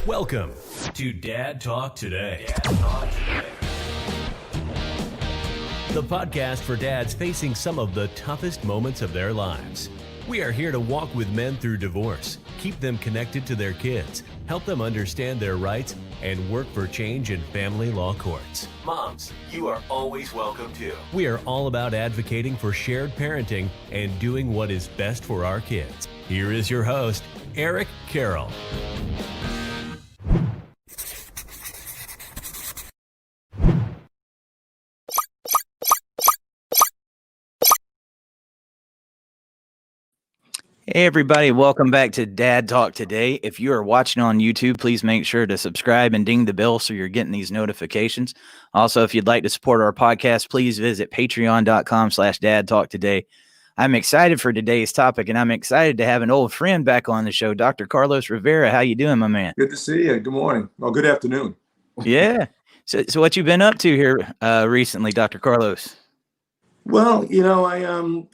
Welcome to Dad Talk Today. The podcast for dads facing some of the toughest moments of their lives. We are here to walk with men through divorce, keep them connected to their kids, help them understand their rights, and work for change in family law courts. Moms, you are always welcome too. We are all about advocating for shared parenting and doing what is best for our kids. Here is your host, Eric Carroll. Hey everybody, welcome back to Dad Talk Today. If you are watching on YouTube, please make sure to subscribe and ding the bell so you're getting these notifications. Also, if you'd like to support our podcast, please visit patreon.com/Dad Talk Today. I'm excited for today's topic, and I'm excited to have an old friend back on the show, Dr. Carlos Rivera. How you doing, my man? Good to see you. Good morning. Well, good afternoon. Yeah. So what you been up to here recently, Dr. Carlos? Well, you know,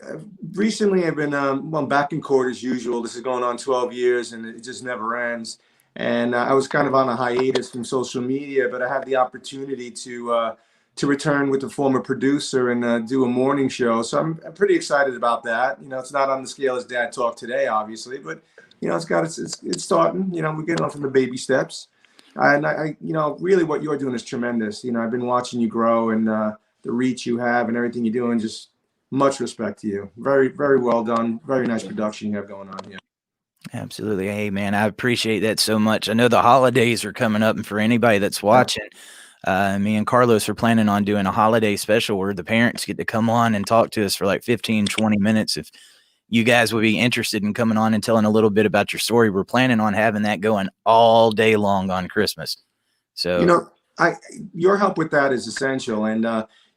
recently I've been well, back in court as usual. This is going on 12 years and it just never ends. And I was kind of on a hiatus from social media, but I had the opportunity to return with the former producer and do a morning show. So I'm pretty excited about that. You know, it's not on the scale as Dad Talk Today, obviously, but you know, it's starting. You know, we're getting off from the baby steps. And I you know, really what you're doing is tremendous. You know, I've been watching you grow and the reach you have and everything you're doing. Just much respect to you. Very, very well done. Very nice production you have going on here. Absolutely. Hey, man, I appreciate that so much. I know the holidays are coming up, and for anybody that's watching, me and Carlos are planning on doing a holiday special where the parents get to come on and talk to us for like 15, 20 minutes. If you guys would be interested in coming on and telling a little bit about your story, we're planning on having that going all day long on Christmas. So, you know, your help with that is essential. And,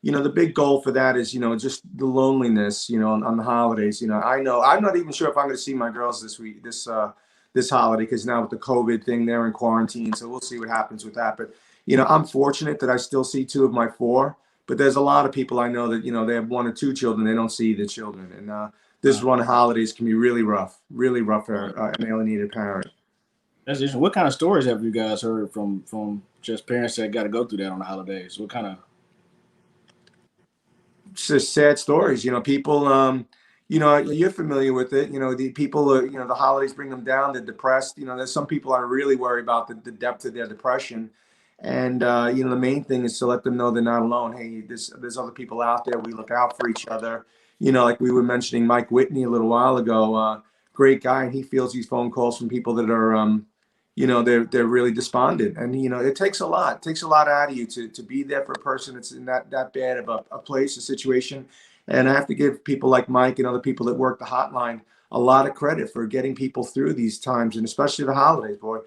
you know, the big goal for that is, you know, just the loneliness, you know, on the holidays. You know, I'm not even sure if I'm going to see my girls this week, this holiday, because now with the COVID thing, they're in quarantine. So we'll see what happens with that. But, you know, I'm fortunate that I still see 2 of my 4. But there's a lot of people I know that, you know, they have 1 or 2 children. They don't see the children. And this run of holidays can be really rough for an alienated parent. That's interesting. What kind of stories have you guys heard from just parents that got to go through that on the holidays? What kind of? Just sad stories, you know, people, you know, you're familiar with it. You know, the people, you know, the holidays bring them down. They're depressed. You know, there's some people are really worried about the depth of their depression. And, you know, the main thing is to let them know they're not alone. Hey, there's other people out there. We look out for each other. You know, like we were mentioning Mike Whitney a little while ago, great guy. And he feels these phone calls from people that are, you know, they're really despondent. And, you know, it takes a lot. It takes a lot out of you to be there for a person that's in that bad of a place, a situation. And I have to give people like Mike and other people that work the hotline a lot of credit for getting people through these times, and especially the holidays, boy.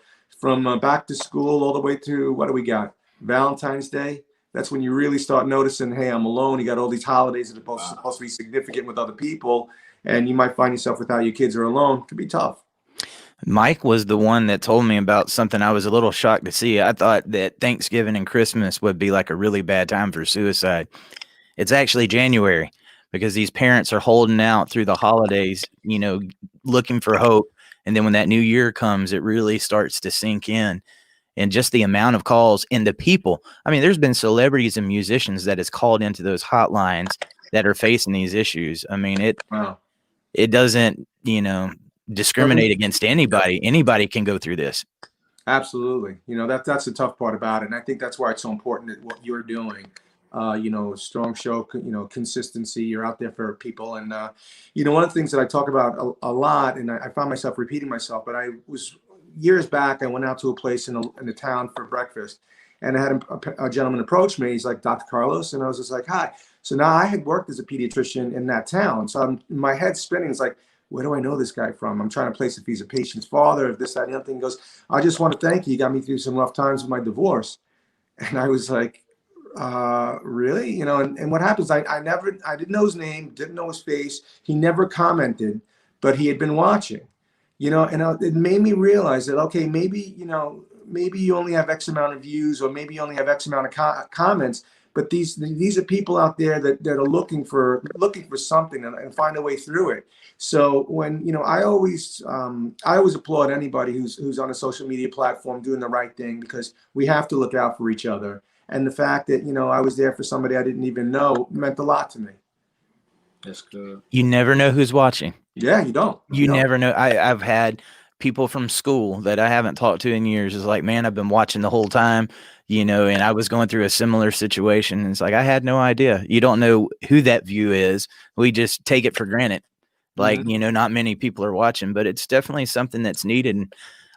From back to school all the way to, what do we got? Valentine's Day. That's when you really start noticing, hey, I'm alone. You got all these holidays that are supposed to be significant with other people. And you might find yourself without your kids or alone. It could be tough. Mike was the one that told me about something I was a little shocked to see. I thought that Thanksgiving and Christmas would be like a really bad time for suicide. It's actually January because these parents are holding out through the holidays, you know, looking for hope. And then when that new year comes, it really starts to sink in. And just the amount of calls and the people. I mean, there's been celebrities and musicians that has called into those hotlines that are facing these issues. I mean, it doesn't, you know, discriminate against anybody. Anybody can go through this. Absolutely. You know, that's the tough part about it. And I think that's why it's so important that what you're doing, you know, strong show, you know, consistency, you're out there for people. And, you know, one of the things that I talk about a lot, and I found myself repeating myself, but I was years back, I went out to a place in the town for breakfast, and I had a gentleman approach me. He's like, Dr. Carlos. And I was just like, hi. So now I had worked as a pediatrician in that town. So my head's spinning. It's like, where do I know this guy from? I'm trying to place if he's a patient's father, if this, that, and the other thing. He goes, I just want to thank you. You got me through some rough times with my divorce. And I was like, really? You know, and what happens, I didn't know his name, didn't know his face. He never commented, but he had been watching, you know, and it made me realize that, okay, maybe, you know, maybe you only have X amount of views, or maybe you only have X amount of comments, but these are people out there that are looking for something and find a way through it. So when, you know, I always applaud anybody who's on a social media platform doing the right thing, because we have to look out for each other. And the fact that, you know, I was there for somebody I didn't even know meant a lot to me. That's good. You never know who's watching. Yeah, you don't. You never know. I've had people from school that I haven't talked to in years. It's like, man, I've been watching the whole time, you know, and I was going through a similar situation. And it's like, I had no idea. You don't know who that view is. We just take it for granted. Like, you know, not many people are watching, but it's definitely something that's needed. And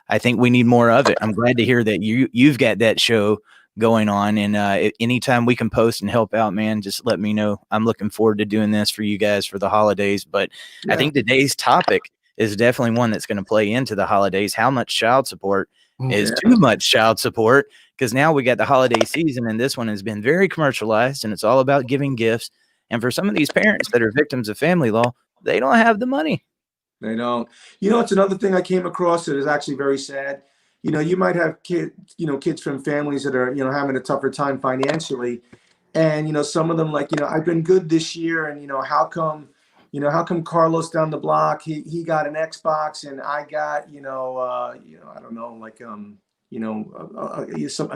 I think we need more of it. I'm glad to hear that you've got that show going on. And anytime we can post and help out, man, just let me know. I'm looking forward to doing this for you guys for the holidays. But I think today's topic is definitely one that's going to play into the holidays. How much child support is too much child support? Because now we got the holiday season, and this one has been very commercialized, and it's all about giving gifts. And for some of these parents that are victims of family law, they don't have the money. They don't. You know, it's another thing I came across that is actually very sad. You know, you might have kids from families that are, you know, having a tougher time financially. And, you know, some of them like, you know, I've been good this year. And, how come Carlos down the block, he got an Xbox and I got, I don't know, like, a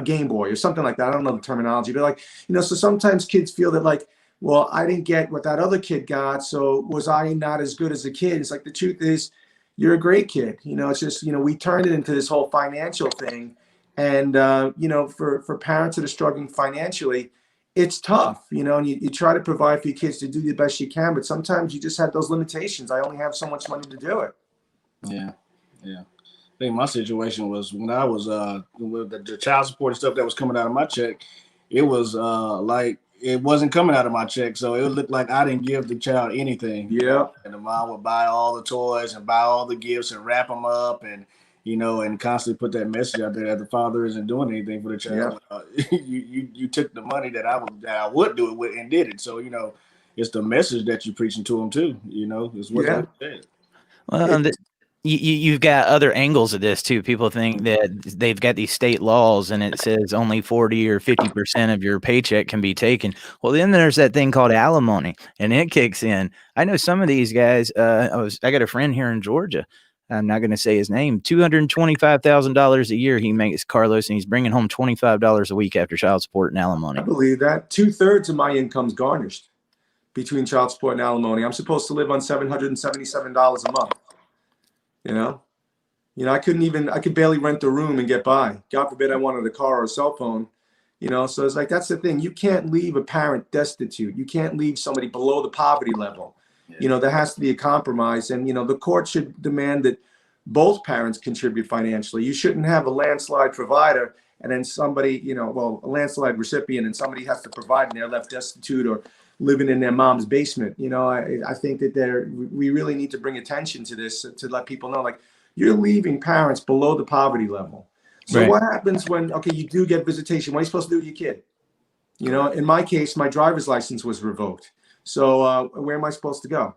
Game Boy or something like that. I don't know the terminology, but like, so sometimes kids feel that like, well, I didn't get what that other kid got, so was I not as good as a kid? It's like, the truth is, you're a great kid. It's just, we turned it into this whole financial thing. And, for parents that are struggling financially, it's tough, and you try to provide for your kids to do the best you can, but sometimes you just have those limitations. I only have so much money to do it. Yeah. I think my situation was when I was with the child support and stuff that was coming out of my check, it was like it wasn't coming out of my check, so it looked like I didn't give the child anything. Yeah. And the mom would buy all the toys and buy all the gifts and wrap them up, and and constantly put that message out there that the father isn't doing anything for the child. Yeah. You took the money that I would do it with and did it. So it's the message that you're preaching to them too. Is what they said. Well, you've got other angles of this too. People think that they've got these state laws and it says only 40 or 50% of your paycheck can be taken. Well, then there's that thing called alimony, and it kicks in. I know some of these guys. I got a friend here in Georgia. I'm not going to say his name. $225,000 a year he makes, Carlos, and he's bringing home $25 a week after child support and alimony. I believe that 2/3 of my income's garnished between child support and alimony. I'm supposed to live on $777 a month. I could barely rent a room and get by. God forbid I wanted a car or a cell phone, so it's like, that's the thing. You can't leave a parent destitute. You can't leave somebody below the poverty level. Yeah. There has to be a compromise. And, the court should demand that both parents contribute financially. You shouldn't have a landslide provider and then somebody, a landslide recipient, and somebody has to provide and they're left destitute or living in their mom's basement. I think that we really need to bring attention to this to let people know, like, you're leaving parents below the poverty level. So right. What happens when, you do get visitation? What are you supposed to do with your kid? In my case, my driver's license was revoked. So where am I supposed to go?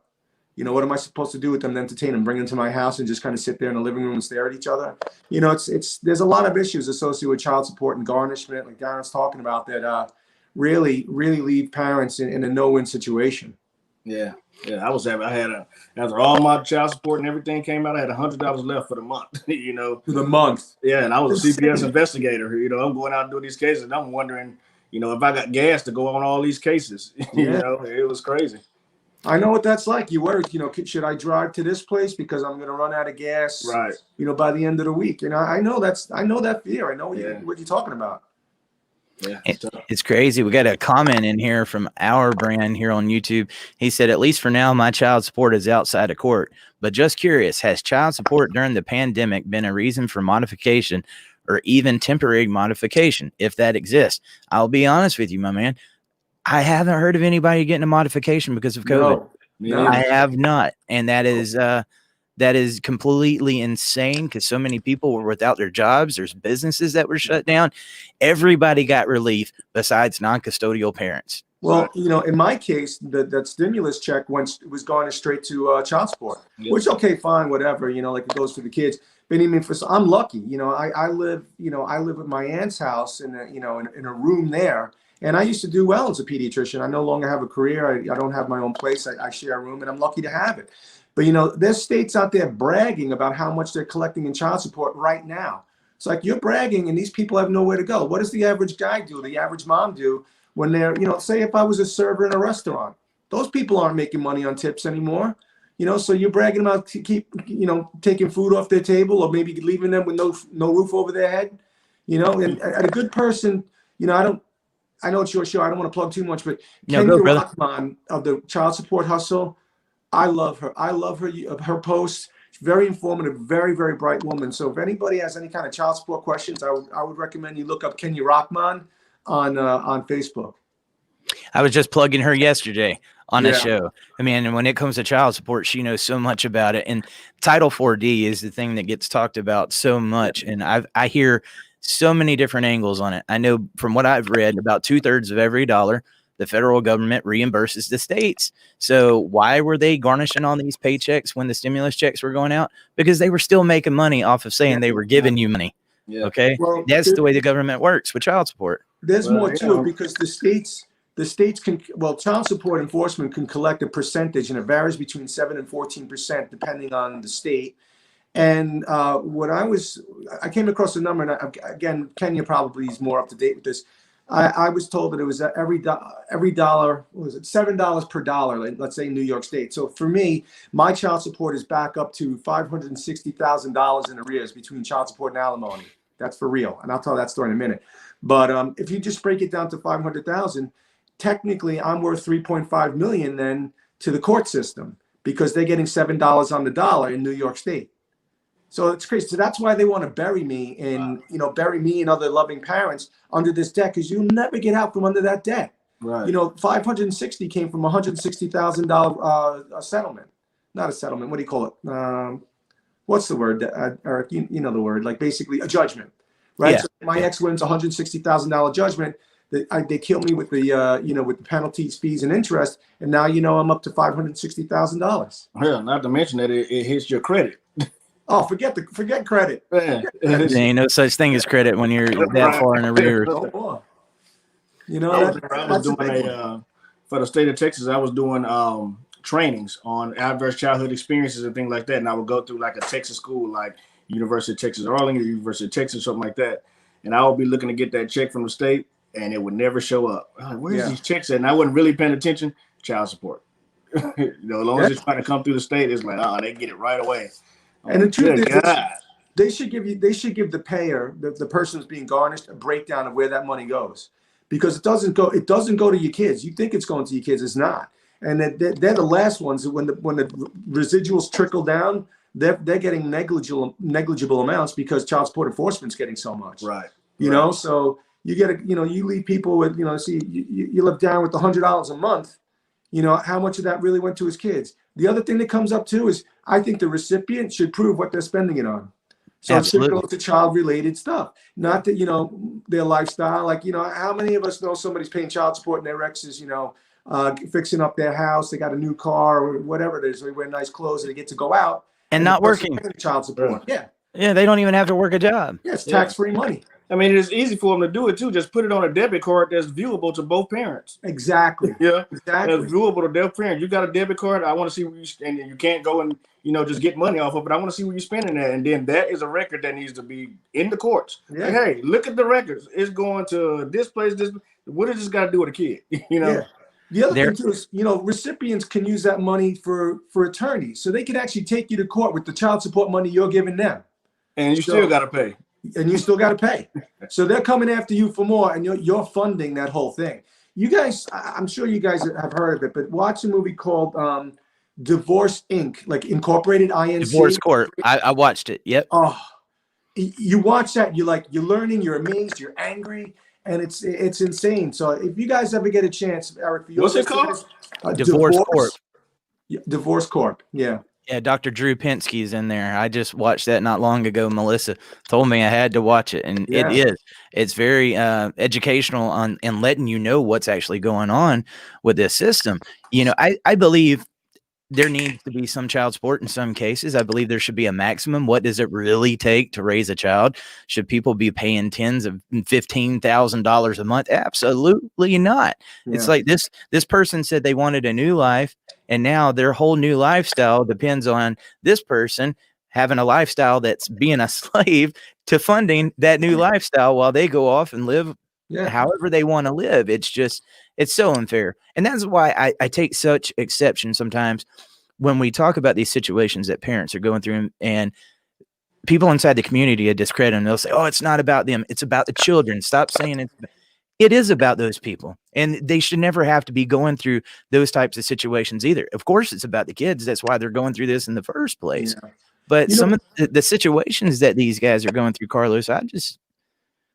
What am I supposed to do with them? Entertain them, bring them to my house and just kind of sit there in the living room and stare at each other? There's a lot of issues associated with child support and garnishment, like Darren's talking about, that really leave parents in a no-win situation. Yeah. After all my child support and everything came out, I had $100 left for the month. For the month. Yeah, and I was a CPS investigator. I'm going out and doing these cases, and I'm wondering, if I got gas to go on all these cases. It was crazy. I know what that's like. You worry, should I drive to this place because I'm going to run out of gas? Right. By the end of the week. I know that fear. I know what you're talking about. Yeah, it's crazy. We got a comment in here from our brand here on YouTube. He said, at least for now, my child support is outside of court. But just curious, has child support during the pandemic been a reason for modification or even temporary modification, if that exists? I'll be honest with you, my man. I haven't heard of anybody getting a modification because of COVID. No. I have not. And that is completely insane because so many people were without their jobs. There's businesses that were shut down. Everybody got relief besides non-custodial parents. Well, in my case, that stimulus check was going straight to child support, which, okay, fine, whatever, like it goes for the kids. But I'm lucky, I live with my aunt's house in a room there. And I used to do well as a pediatrician. I no longer have a career. I don't have my own place. I share a room, and I'm lucky to have it. But, you know, there's states out there bragging about how much they're collecting in child support right now. It's like you're bragging and these people have nowhere to go. What does the average guy do, the average mom do when they're, you know, say if I was a server in a restaurant, those people aren't making money on tips anymore. You know, so you're bragging about keep, you know, taking food off their table or maybe leaving them with no roof over their head. You know, and a good person, you know, I know it's your show. I don't want to plug too much, but Kenya Rockman of the Child Support Hustle, I love her. I love her posts. She's very informative, very, very bright woman. So if anybody has any kind of child support questions, I would recommend you look up Kenya Rockman on Facebook. I was just plugging her yesterday on a show. I mean, and when it comes to child support, she knows so much about it. And Title 4D is the thing that gets talked about so much. And I hear so many different angles on it. I know from what I've read, about 2/3 of every dollar the federal government reimburses the states. So why were they garnishing all these paychecks when the stimulus checks were going out? Because they were still making money off of saying they were giving you money. Yeah. Okay. Well, that's the way the government works with child support. There's more to it because the states can, well, child support enforcement can collect a percentage, and it varies between 7 and 14% depending on the state. And I came across a number, and again, Kenya probably is more up to date with this. I was told that it was every dollar, what was it, $7 per dollar, let's say in New York State. So for me, my child support is back up to $560,000 in arrears between child support and alimony. That's for real. And I'll tell that story in a minute. But if you just break it down to 500,000, technically I'm worth 3.5 million then to the court system because they're getting $7 on the dollar in New York State. So it's crazy. So that's why they want to bury me and, you know, bury me and other loving parents under this debt because you'll never get out from under that debt. Right. You know, 560 came from $160,000 settlement. Not a settlement. What do you call it? What's the word, Eric? You know the word. Like basically a judgment, right? Yeah. So my ex wins $160,000 judgment. They killed me with the with the penalties, fees, and interest, and now I'm up to $560,000. Yeah, not to mention that it hits your credit. Oh, forget credit. There ain't no such thing as credit when you're that far in arrears. You know, I was doing for the state of Texas. I was doing trainings on adverse childhood experiences and things like that, and I would go through like a Texas school, like University of Texas Arlington, University of Texas, something like that, and I would be looking to get that check from the state, and it would never show up. I'm like, where's these checks at? And I wasn't really paying attention. Child support. As long as it's trying to come through the state, it's like, they get it right away. And the truth is, they should give the payer, the person who's being garnished, a breakdown of where that money goes, because it doesn't go to your kids. You think it's going to your kids, it's not. And they're the last ones when the residuals trickle down, they're getting negligible amounts because child support enforcement's getting so much. Right. You know, so you get you leave people with you live down with $100 a month. You know, how much of that really went to his kids? The other thing that comes up too is I think the recipient should prove what they're spending it on. So absolutely. It should go to child-related stuff, not that, their lifestyle. Like, how many of us know somebody's paying child support and their ex is, fixing up their house, they got a new car or whatever it is, they wear nice clothes and they get to go out. And not working. Child support. Yeah. Yeah, they don't even have to work a job. Yeah, it's tax-free money. I mean, it's easy for them to do it too. Just put it on a debit card that's viewable to both parents. Exactly. Yeah, exactly. That's viewable to their parents. You got a debit card. I want to see where and you can't go and just get money off of it. I want to see where you're spending that, and then that is a record that needs to be in the courts. Yeah. Like, hey, look at the records. It's going to this place. This. What does this got to do with a kid? Yeah. The other thing too is, recipients can use that money for attorneys, so they can actually take you to court with the child support money you're giving them, and you still got to pay. And you still got to pay. So they're coming after you for more, and you're funding that whole thing. You guys, I'm sure you guys have heard of it, but watch a movie called Divorce Inc., like Incorporated, INC. Divorce Court. I watched it. Yep. Oh, you watch that, you're learning, you're amazed, you're angry, and it's insane. So if you guys ever get a chance, Eric, what's it called? Divorce Court. Divorce Corp. Yeah. Yeah, Dr. Drew Pinsky is in there. I just watched that not long ago. Melissa told me I had to watch it, and it's very educational and letting you know what's actually going on with this system. I believe there needs to be some child support in some cases. I believe there should be a maximum. What does it really take to raise a child? Should people be paying tens of $15,000 a month? Absolutely not. Yeah. It's like this person said they wanted a new life, and now their whole new lifestyle depends on this person having a lifestyle that's being a slave to funding that new lifestyle while they go off and live however they want to live. It's so unfair. And that's why I take such exception sometimes when we talk about these situations that parents are going through, and people inside the community discredit them. They'll say, oh, it's not about them. It's about the children. Stop saying it is about those people. And they should never have to be going through those types of situations either. Of course, it's about the kids. That's why they're going through this in the first place. Yeah. But some of the situations that these guys are going through, Carlos, I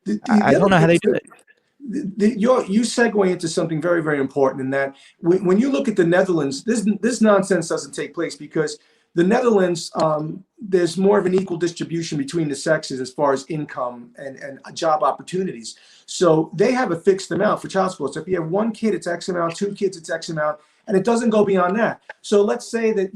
don't know how they do it. You segue into something very, very important in that when you look at the Netherlands, this nonsense doesn't take place because the Netherlands, there's more of an equal distribution between the sexes as far as income and job opportunities. So they have a fixed amount for child support. So if you have one kid, it's X amount, two kids, it's X amount, and it doesn't go beyond that. So let's say that,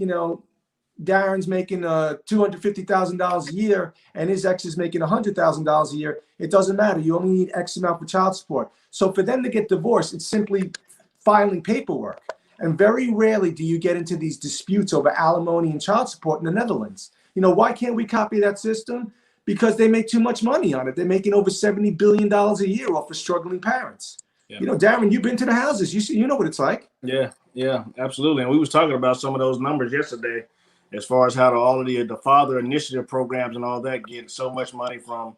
Darren's making $250,000 a year and his ex is making $100,000 a year. It doesn't matter. You only need X amount for child support. So for them to get divorced, it's simply filing paperwork. And very rarely do you get into these disputes over alimony and child support in the Netherlands. Why can't we copy that system? Because they make too much money on it. They're making over $70 billion a year off of struggling parents. Yeah. Darren, you've been to the houses. You know what it's like. Yeah, absolutely. And we was talking about some of those numbers yesterday, as far as how all of the father initiative programs and all that get so much money from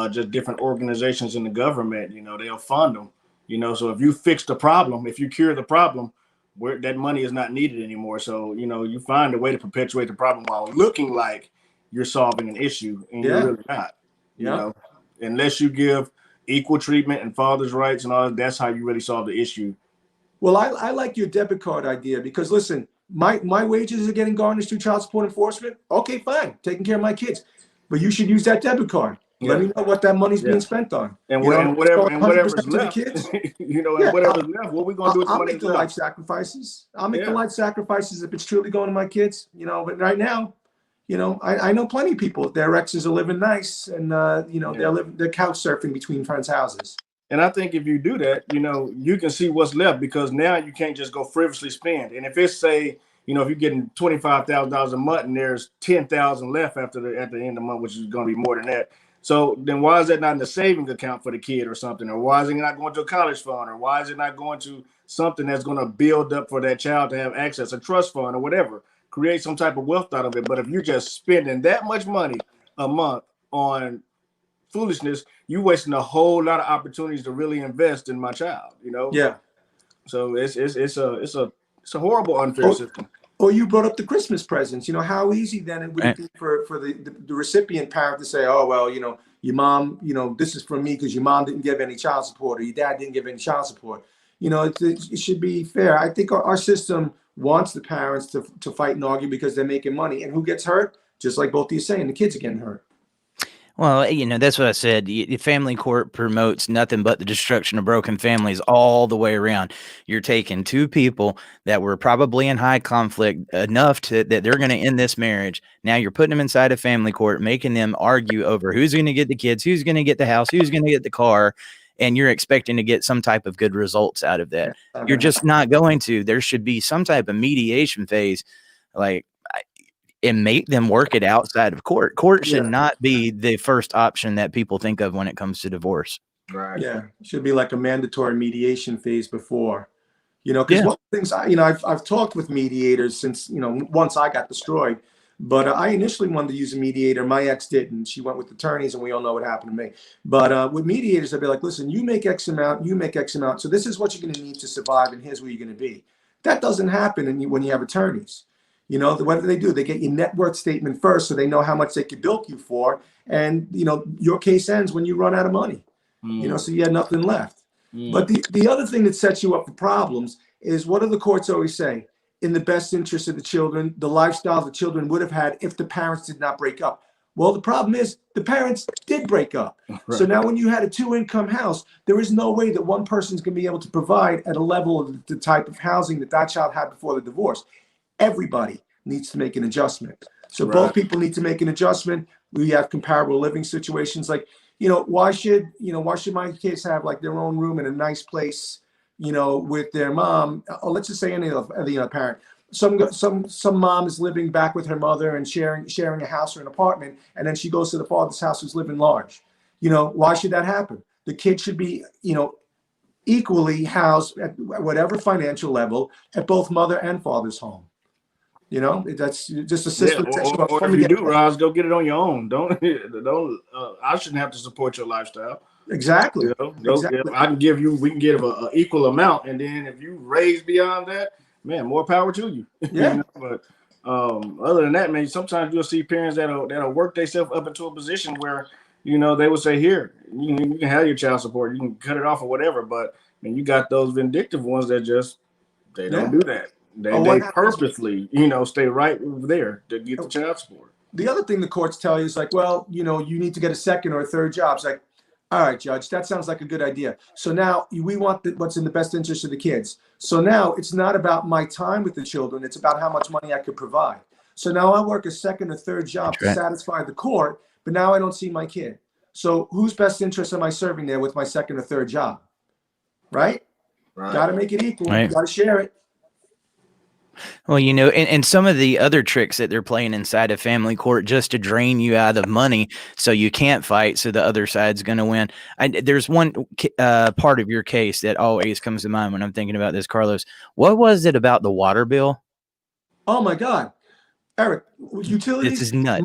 just different organizations in the government. They'll fund them. So if you fix the problem, if you cure the problem, where that money is not needed anymore. So you find a way to perpetuate the problem while looking like you're solving an issue, and you're really not. Unless you give equal treatment and father's rights and all that, that's how you really solve the issue. Well, I like your debit card idea because listen. My wages are getting garnished through child support enforcement. Okay, fine. Taking care of my kids. But you should use that debit card. Yeah. Let me know what that money's being spent on. And whatever's left, kids. Whatever's left, what we going to do with the money? I'll make the life sacrifices. I'll make the life sacrifices if it's truly going to my kids. But right now, I know plenty of people. Their exes are living nice and, they're couch surfing between friends' houses. And I think if you do that, you can see what's left because now you can't just go frivolously spend. And if it's if you're getting $25,000 a month and there's $10,000 left at the end of the month, which is going to be more than that. So then why is that not in the savings account for the kid or something? Or why is it not going to a college fund? Or why is it not going to something that's going to build up for that child to have access, a trust fund or whatever? Create some type of wealth out of it. But if you're just spending that much money a month on foolishness, you wasting a whole lot of opportunities to really invest in my child. Yeah. So it's a horrible unfair system. Or you brought up the Christmas presents. How easy then it would be for the recipient parent to say, oh well, your mom, this is from me because your mom didn't give any child support or your dad didn't give any child support. It should be fair. I think our system wants the parents to fight and argue because they're making money, and who gets hurt? Just like both of you saying, the kids are getting hurt. Well, that's what I said. The family court promotes nothing but the destruction of broken families all the way around. You're taking two people that were probably in high conflict enough that they're going to end this marriage. Now you're putting them inside a family court, making them argue over who's going to get the kids, who's going to get the house, who's going to get the car, and you're expecting to get some type of good results out of that. You're just not going to. There should be some type of mediation phase, and make them work it outside of court. Court should not be the first option that people think of when it comes to divorce. Right. Yeah. It should be like a mandatory mediation phase before, because one of the things I've talked with mediators since, once I got destroyed, but I initially wanted to use a mediator. My ex didn't. She went with attorneys and we all know what happened to me. But with mediators, I'd be like, listen, you make X amount, you make X amount. So this is what you're going to need to survive. And here's where you're going to be. That doesn't happen when you have attorneys. What do? They get your net worth statement first so they know how much they could bilk you for. And, your case ends when you run out of money, so you had nothing left. But the other thing that sets you up for problems is what do the courts always say? In the best interest of the children, the lifestyle the children would have had if the parents did not break up. Well, the problem is the parents did break up. Right. So now when you had a 2-income house, there is no way that one person's going to be able to provide at a level of the type of housing that child had before the divorce. everybody needs to make an adjustment. So Right. both people need to make an adjustment. We have comparable living situations. Like, why should my kids have like their own room in a nice place, with their mom? Or let's just say any other parent. Some mom is living back with her mother and sharing a house or an apartment, and then she goes to the father's house who's living large. Why should that happen? The kid should be, equally housed at whatever financial level at both mother and father's home. That's just a system. Or if you do, Roz, go get it on your own. Don't. I shouldn't have to support your lifestyle. Exactly. Exactly. We can give an equal amount, and then if you raise beyond that, man, more power to you. Yeah. But other than that, man, sometimes you'll see parents that'll work themselves up into a position where they would say, here, you can have your child support, you can cut it off or whatever. But you got those vindictive ones that they don't do that. They purposely, stay right there to get the child support. The other thing the courts tell you is like, well, you need to get a second or a third job. It's like, all right, judge, that sounds like a good idea. So now we want what's in the best interest of the kids. So now it's not about my time with the children. It's about how much money I could provide. So now I work a second or third job to satisfy the court, but now I don't see my kid. So whose best interest am I serving there with my second or third job? Right? Got to make it equal. Right. Got to share it. Well, and some of the other tricks that they're playing inside of family court just to drain you out of money so you can't fight, so the other side's going to win. There's one part of your case that always comes to mind when I'm thinking about this, Carlos. What was it about the water bill? Oh, my God. Eric, utilities. This is nuts.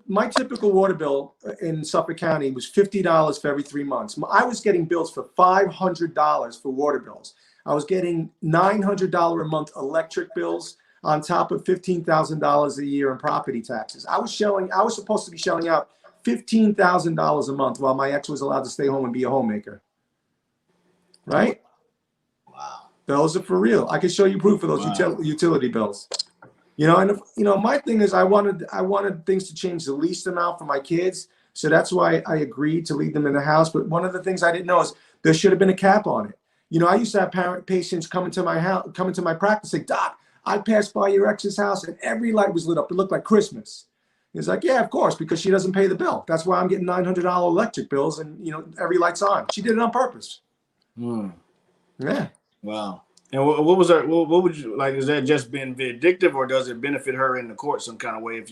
My typical water bill in Suffolk County was $50 for every 3 months. I was getting bills for $500 for water bills. I was getting $900 a month electric bills on top of $15,000 a year in property taxes. I was supposed to be shelling out $15,000 a month while my ex was allowed to stay home and be a homemaker. Right? Wow. Those are for real. I can show you proof of those utility bills. My thing is I wanted things to change the least amount for my kids. So that's why I agreed to leave them in the house. But one of the things I didn't know is there should have been a cap on it. I used to have patients coming to my practice, say, Doc, I passed by your ex's house and every light was lit up. It looked like Christmas. He's like, yeah, of course, because she doesn't pay the bill. That's why I'm getting $900 electric bills and, every light's on. She did it on purpose. Yeah. Wow. And what was that? What would you like? Is that just been vindictive, or does it benefit her in the court some kind of way if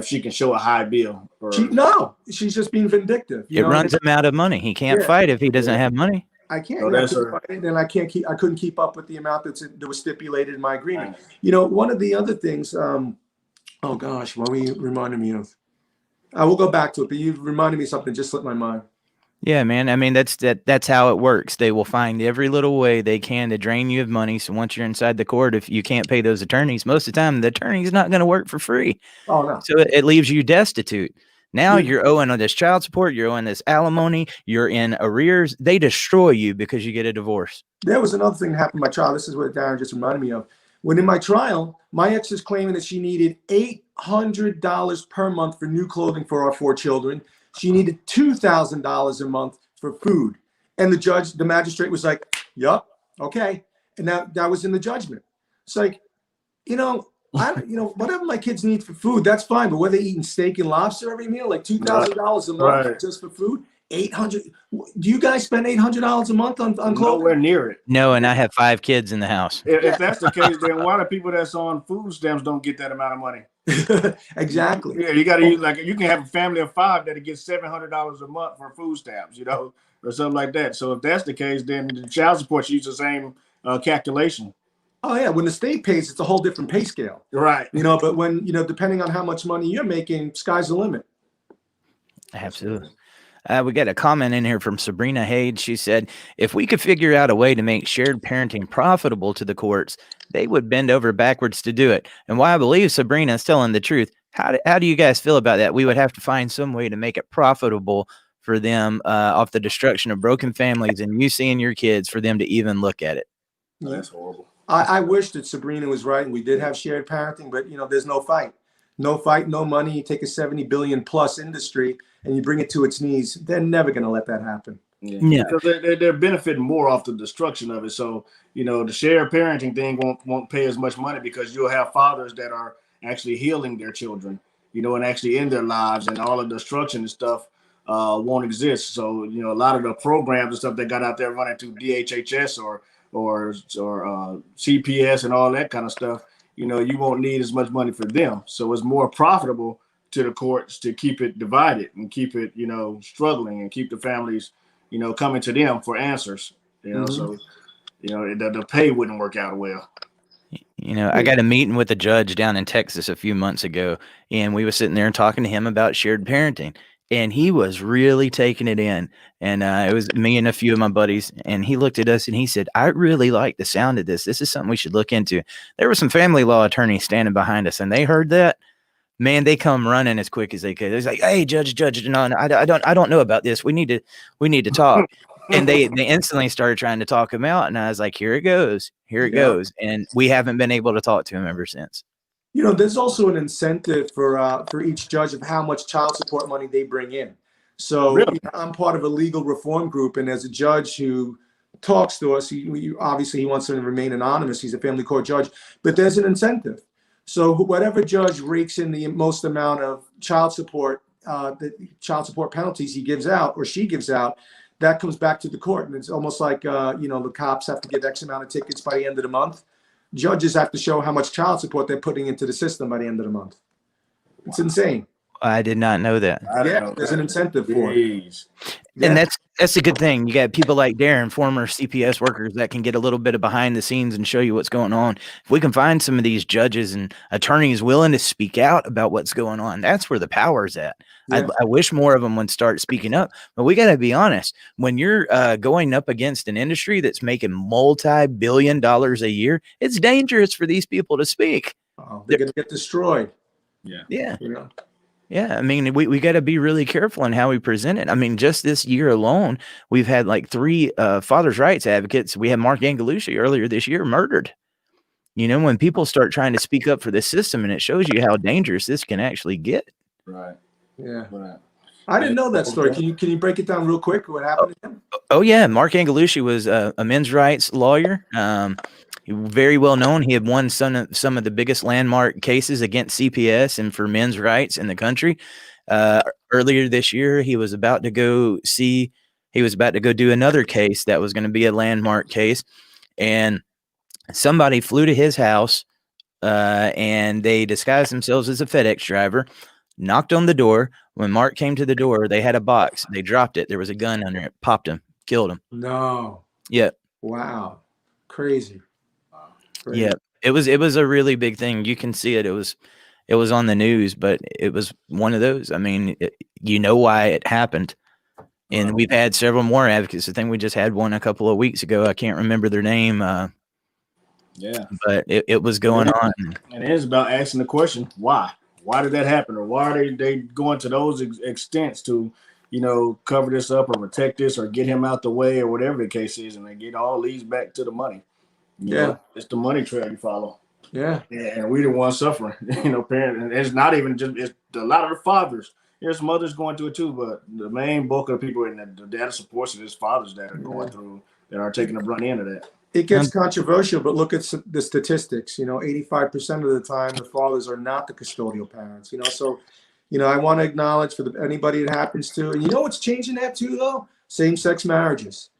she can show a high bill? No, she's just being vindictive. It runs him out of money. He can't fight if he doesn't have money. I can't. And I couldn't keep up with the amount that was stipulated in my agreement. One of the other things. Oh gosh, what were you reminding me of? I will go back to it, but you reminded me of something. Just slipped my mind. Yeah, man. I mean, that's how it works. They will find every little way they can to drain you of money. So once you're inside the court, if you can't pay those attorneys, most of the time the attorney's not going to work for free. Oh no. So it leaves you destitute. Now you're owing on this child support, you're owing this alimony, you're in arrears. They destroy you because you get a divorce. There was another thing that happened in my trial. This is what Darren just reminded me of. When in my trial, my ex is claiming that she needed $800 per month for new clothing for our 4 children. She needed $2,000 a month for food. And the magistrate was like, yup, okay. And that was in the judgment. It's like, whatever my kids need for food, that's fine. But whether they're eating steak and lobster every meal, like $2,000 a month just for food, $800. Do you guys spend $800 a month on clothing? Nowhere near it. No, and I have 5 kids in the house. If that's the case, then why do people that's on food stamps don't get that amount of money? Exactly. Yeah, you got to use you can have a family of 5 that gets $700 a month for food stamps, or something like that. So if that's the case, then the child support should use the same calculation. Oh yeah, when the state pays, it's a whole different pay scale. Right. But when depending on how much money you're making, sky's the limit. Absolutely. We got a comment in here from Sabrina Hayes. She said, if we could figure out a way to make shared parenting profitable to the courts, they would bend over backwards to do it. And while I believe Sabrina is telling the truth, how do you guys feel about that? We would have to find some way to make it profitable for them off the destruction of broken families and you seeing your kids for them to even look at it. That's horrible. I wish that Sabrina was right and we did have shared parenting, but there's no fight. No fight, no money. You take a $70 billion plus industry and you bring it to its knees. They're never going to let that happen. Yeah. Because they're benefiting more off the destruction of it. So, the shared parenting thing won't pay as much money because you'll have fathers that are actually healing their children, and actually in their lives, and all of the destruction and stuff won't exist. So, a lot of the programs and stuff that got out there running through DHHS or CPS and all that kind of stuff, you won't need as much money for them. So it's more profitable to the courts to keep it divided and keep it, struggling, and keep the families, coming to them for answers, so, the pay wouldn't work out well. I got a meeting with a judge down in Texas a few months ago, and we were sitting there and talking to him about shared parenting, and he was really taking it in. And it was me and a few of my buddies, and he looked at us and he said, I really like the sound of this. This is something we should look into. There were some family law attorneys standing behind us, and they heard that. Man, they come running as quick as they could. It's like, hey, judge, no, I don't know about this. We need to talk. And they instantly started trying to talk him out. And I was like, here it goes. Goes. And we haven't been able to talk to him ever since. There's also an incentive for each judge of how much child support money they bring in. So Really? I'm part of a legal reform group, and there's a judge who talks to us. He obviously wants to remain anonymous. He's a family court judge, but there's an incentive. So whatever judge rakes in the most amount of child support, the child support penalties he gives out or she gives out, that comes back to the court. And it's almost like, the cops have to give X amount of tickets by the end of the month. Judges have to show how much child support they're putting into the system by the end of the month. It's insane. I did not know that. There's an incentive for it. And that's a good thing. You got people like Darren, former CPS workers, that can get a little bit of behind the scenes and show you what's going on. If we can find some of these judges and attorneys willing to speak out about what's going on, that's where the power's at. Yeah. I wish more of them would start speaking up. But we got to be honest. When you're going up against an industry that's making multi-billion dollars a year, it's dangerous for these people to speak. They're going to get destroyed. Yeah. Yeah, I mean, we got to be really careful in how we present it. I mean, just this year alone, we've had like 3 fathers' rights advocates. We had Mark Angelucci earlier this year murdered. When people start trying to speak up for this system, and it shows you how dangerous this can actually get. Right. Yeah. Right. I didn't know that story. Can you break it down real quick? What happened to him? Oh yeah, Mark Angelucci was a men's rights lawyer. Very well known. He had won some of the biggest landmark cases against CPS and for men's rights in the country. Earlier this year, he was about to go do another case that was going to be a landmark case. And somebody flew to his house and they disguised themselves as a FedEx driver, knocked on the door. When Mark came to the door, they had a box. They dropped it. There was a gun under it, popped him, killed him. No. Yeah. Wow. Crazy. Yeah, it was a really big thing. You can see it. It was on the news, but it was one of those. I mean, why it happened. And we've had several more advocates. I think we just had one a couple of weeks ago. I can't remember their name. But it was going on. And it is about asking the question, why? Why did that happen? Or why are they going to those extents to, cover this up or protect this or get him out the way or whatever the case is, and they get all these back to the money. It's the money trail you follow. And we the ones suffering. Parents, and it's not even just, it's a lot of the fathers. There's mothers going through it too, but the main bulk of the people in the data supports it is fathers that are going through, that are taking the brunt end of that. It gets controversial, but look at the statistics. 85% of the time, the fathers are not the custodial parents. So I want to acknowledge for anybody it happens to. And what's changing that too, though? Same-sex marriages.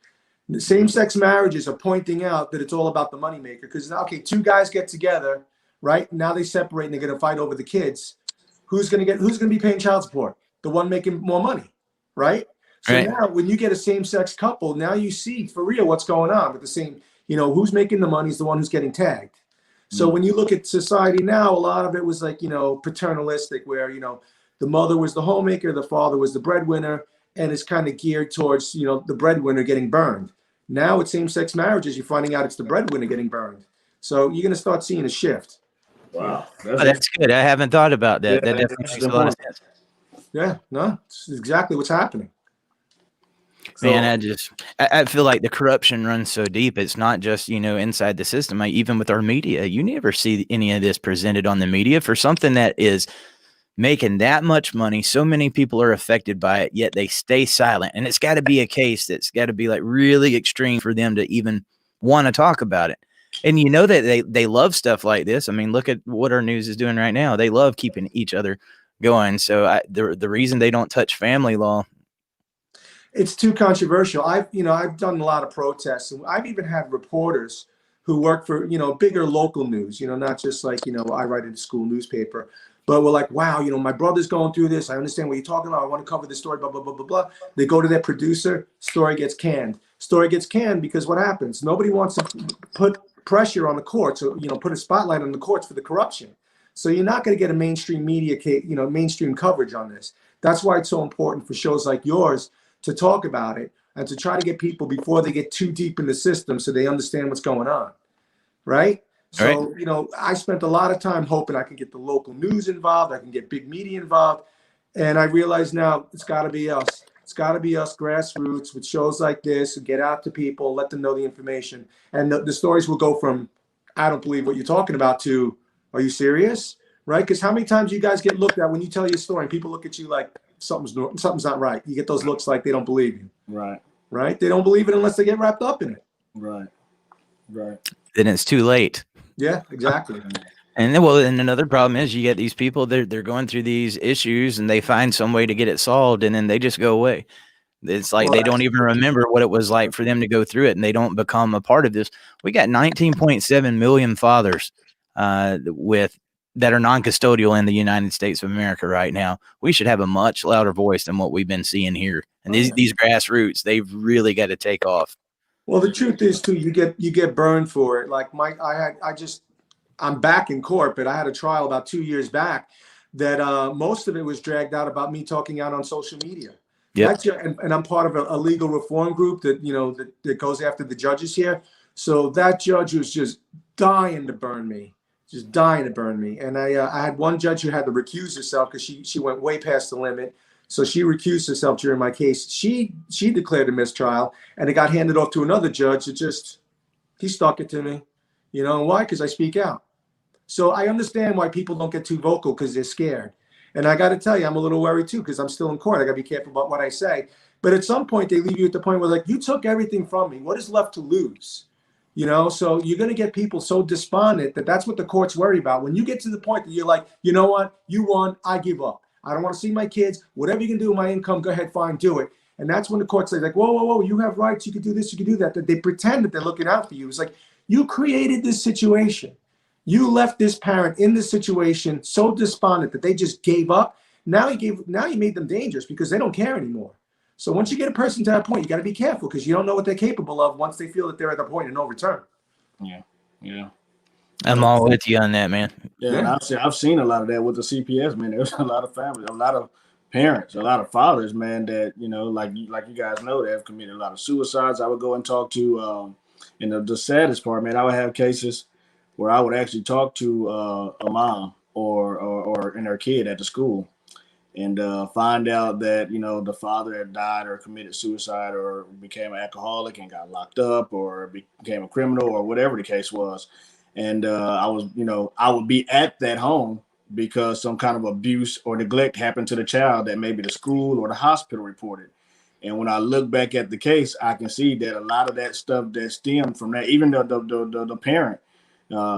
The same-sex marriages are pointing out that it's all about the moneymaker. Because, 2 guys get together, right? Now they separate and they're going to fight over the kids. Who's going to be paying child support? The one making more money, right? So now when you get a same-sex couple, now you see for real what's going on with the same, who's making the money is the one who's getting tagged. So when you look at society now, a lot of it was like, paternalistic, where, the mother was the homemaker, the father was the breadwinner, and it's kind of geared towards, the breadwinner getting burned. Now with same-sex marriages, you're finding out it's the breadwinner getting burned. So you're going to start seeing a shift. Wow. That's good. I haven't thought about that. That definitely makes a lot of sense. Yeah, no, it's exactly what's happening. Man, I feel like the corruption runs so deep. It's not just, inside the system. Even with our media, you never see any of this presented on the media for something that is making that much money. So many people are affected by it, yet they stay silent. And it's got to be a case that's got to be like really extreme for them to even want to talk about it. And you know that they love stuff like this. I mean, look at what our news is doing right now. They love keeping each other going. So the reason they don't touch family law, it's too controversial. I've done a lot of protests, and I've even had reporters who work for, bigger local news, not just like, I write in a school newspaper, but we're like, wow, my brother's going through this. I understand what you're talking about. I want to cover the story, blah, blah, blah, blah, blah. They go to their producer, story gets canned. Story gets canned because what happens? Nobody wants to put pressure on the courts or, put a spotlight on the courts for the corruption. So you're not going to get a mainstream media, mainstream coverage on this. That's why it's so important for shows like yours to talk about it and to try to get people before they get too deep in the system so they understand what's going on, right? So, I spent a lot of time hoping I can get the local news involved, I can get big media involved, and I realize now it's got to be us. It's got to be us grassroots with shows like this, get out to people, let them know the information, and the stories will go from, I don't believe what you're talking about, to, are you serious? Right? Because how many times you guys get looked at when you tell your story and people look at you like, something's not right. You get those looks like they don't believe you. Right. They don't believe it unless they get wrapped up in it. Right. Then it's too late. Yeah, exactly. And another problem is you get these people, they're going through these issues and they find some way to get it solved, and then they just go away. It's like they don't even remember what it was like for them to go through it, and they don't become a part of this. We got 19.7 million fathers that are non-custodial in the United States of America right now. We should have a much louder voice than what we've been seeing here. And these grassroots, they've really got to take off. Well, the truth is too, you get burned for it. Like I'm back in court, but I had a trial about 2 years back that most of it was dragged out about me talking out on social media. Yeah. And I'm part of a legal reform group that, that goes after the judges here. So that judge was just dying to burn me. And I had one judge who had to recuse herself because she went way past the limit. So she recused herself during my case. She declared a mistrial, and it got handed off to another judge. He stuck it to me. Why? Because I speak out. So I understand why people don't get too vocal, because they're scared. And I got to tell you, I'm a little worried too, because I'm still in court. I got to be careful about what I say. But at some point, they leave you at the point where, like, you took everything from me. What is left to lose? So you're going to get people so despondent that's what the courts worry about. When you get to the point that you're like, you know what, you won, I give up. I don't want to see my kids. Whatever you can do with my income, go ahead, fine, do it. And that's when the courts say, like, whoa, you have rights. You can do this, you can do that. That they pretend that they're looking out for you. It's like, you created this situation. You left this parent in this situation so despondent that they just gave up. Now you made them dangerous because they don't care anymore. So once you get a person to that point, you got to be careful, because you don't know what they're capable of once they feel that they're at the point of no return. Yeah. I'm all with you on that, man. Yeah. And I've seen a lot of that with the CPS, man. There's a lot of families, a lot of parents, a lot of fathers, man, that, like you guys know, they have committed a lot of suicides. I would go and talk to, and the saddest part, man, I would have cases where I would actually talk to a mom or and her kid at the school, and find out that, the father had died or committed suicide or became an alcoholic and got locked up or became a criminal or whatever the case was. And I would be at that home because some kind of abuse or neglect happened to the child that maybe the school or the hospital reported. And when I look back at the case, I can see that a lot of that stuff that stemmed from that, even the parent,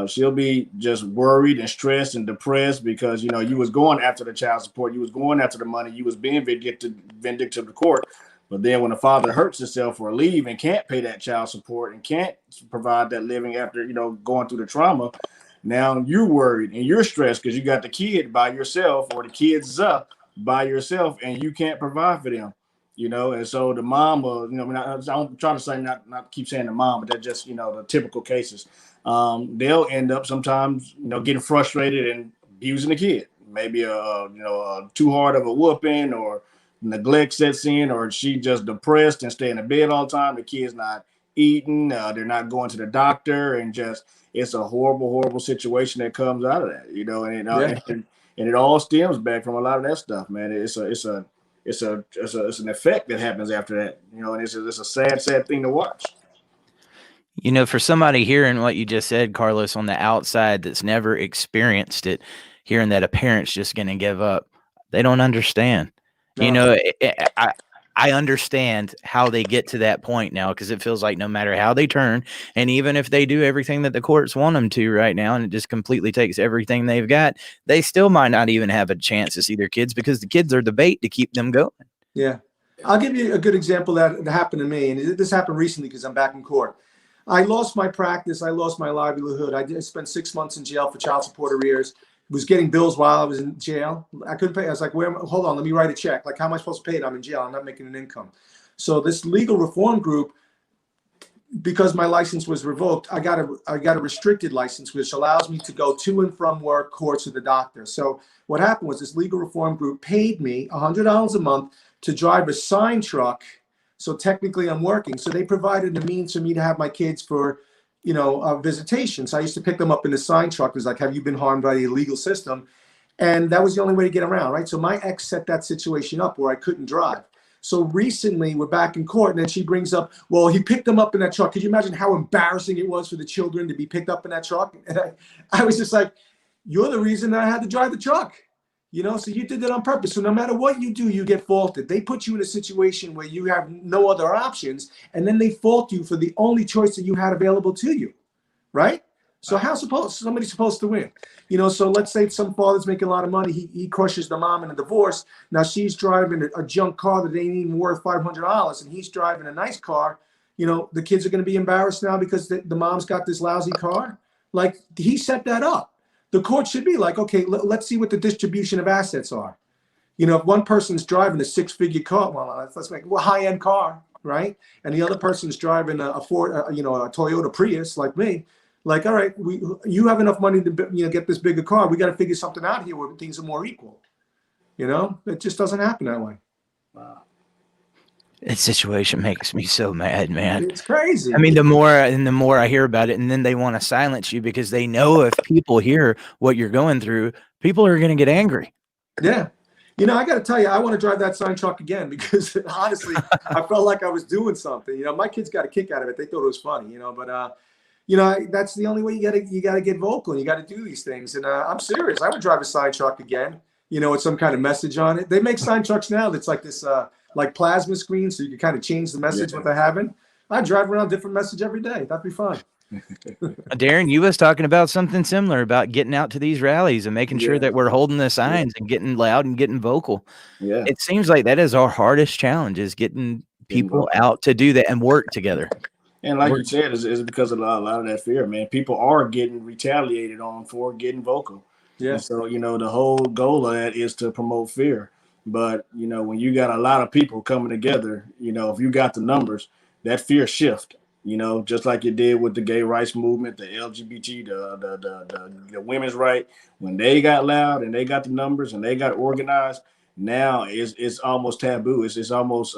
she'll be just worried and stressed and depressed because, you was going after the child support. You was going after the money. You was being vindictive to the court. But then when the father hurts himself or leave and can't pay that child support and can't provide that living after, going through the trauma, now you're worried and you're stressed because you got the kid by yourself or the kids up by yourself and you can't provide for them. And so the mom, I'm trying to say not keep saying the mom, but that's just, the typical cases. They'll end up sometimes, getting frustrated and abusing the kid. Maybe too hard of a whooping or neglect sets in, or she just depressed and stay in the bed all the time. The kid's not eating, they're not going to the doctor, and just it's a horrible situation that comes out of that, and it all stems back from a lot of that stuff, man. It's an effect that happens after that, and it's a sad thing to watch. For somebody hearing what you just said, Carlos, on the outside that's never experienced it, hearing that a parent's just going to give up. They don't understand. No. You know, I understand how they get to that point now, because it feels like no matter how they turn, and even if they do everything that the courts want them to right now, and it just completely takes everything they've got, they still might not even have a chance to see their kids, because the kids are the bait to keep them going. Yeah. I'll give you a good example that happened to me. And this happened recently because I'm back in court. I lost my practice. I lost my livelihood. I spent 6 months in jail for child support arrears. Was getting bills while I was in jail. I couldn't pay. I was like, hold on, let me write a check. Like, how am I supposed to pay it? I'm in jail. I'm not making an income. So this legal reform group, because my license was revoked, I got a restricted license, which allows me to go to and from work, courts, to the doctor. So what happened was this legal reform group paid me $100 a month to drive a sign truck. So technically I'm working. So they provided the means for me to have my kids for, visitations. I used to pick them up in the sign truck. It was like, have you been harmed by the illegal system? And that was the only way to get around, right? So my ex set that situation up where I couldn't drive. So recently we're back in court, and then she brings up, well, he picked them up in that truck. Could you imagine how embarrassing it was for the children to be picked up in that truck? And I was just like, you're the reason I had to drive the truck. So you did that on purpose. So no matter what you do, you get faulted. They put you in a situation where you have no other options, and then they fault you for the only choice that you had available to you, right? So how's somebody supposed to win? So let's say some father's making a lot of money. He crushes the mom in a divorce. Now she's driving a junk car that ain't even worth $500, and he's driving a nice car. The kids are going to be embarrassed now because the mom's got this lousy car. Like, he set that up. The court should be like, okay, let's see what the distribution of assets are. If one person's driving a 6-figure car, well, let's make a high-end car, right? And the other person's driving a Ford, a Toyota Prius like me. Like, all right, you have enough money to get this bigger car. We got to figure something out here where things are more equal. It just doesn't happen that way. Wow. That situation makes me so mad, man. It's crazy. I mean, the more I hear about it, and then they want to silence you because they know if people hear what you're going through, people are going to get angry. Yeah. I got to tell you, I want to drive that sign truck again because honestly, I felt like I was doing something. My kids got a kick out of it. They thought it was funny, but that's the only way you got to get vocal, and you got to do these things. And I'm serious. I would drive a sign truck again, with some kind of message on it. They make sign trucks now that's like this, like plasma screen, so you can kind of change the message what they're having. I drive around different message every day. That'd be fun. Darren, you was talking about something similar about getting out to these rallies and making sure that we're holding the signs and getting loud and getting vocal. Yeah. It seems like that is our hardest challenge, is getting people out to do that and work together. And like you said, it's because of a lot of that fear, man. People are getting retaliated on for getting vocal. Yeah. And so, the whole goal of that is to promote fear. But, when you got a lot of people coming together, if you got the numbers, that fear shift, just like it did with the gay rights movement, the LGBT, the women's right. When they got loud and they got the numbers and they got organized, now it's almost taboo. It's almost,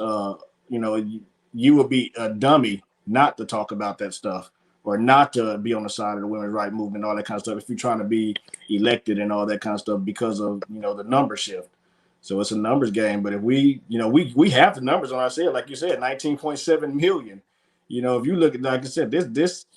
you would be a dummy not to talk about that stuff, or not to be on the side of the women's right movement and all that kind of stuff if you're trying to be elected and all that kind of stuff because of, the number shift. So it's a numbers game. But if we have the numbers on our side, like you said, 19.7 million. If you look at, like I said, this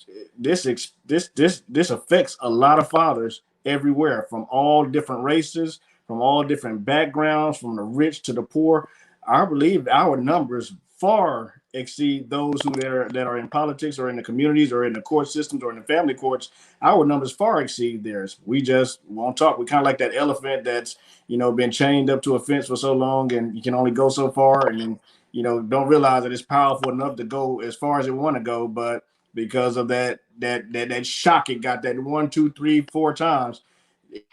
affects a lot of fathers everywhere, from all different races, from all different backgrounds, from the rich to the poor. I believe our numbers far exceed those that are in politics or in the communities or in the court systems or in the family courts. Our numbers far exceed theirs. We just won't talk. We kind of like that elephant that's, been chained up to a fence for so long, and you can only go so far, and don't realize that it's powerful enough to go as far as it want to go. But because of that shock, it got that 1, 2, 3, 4 times at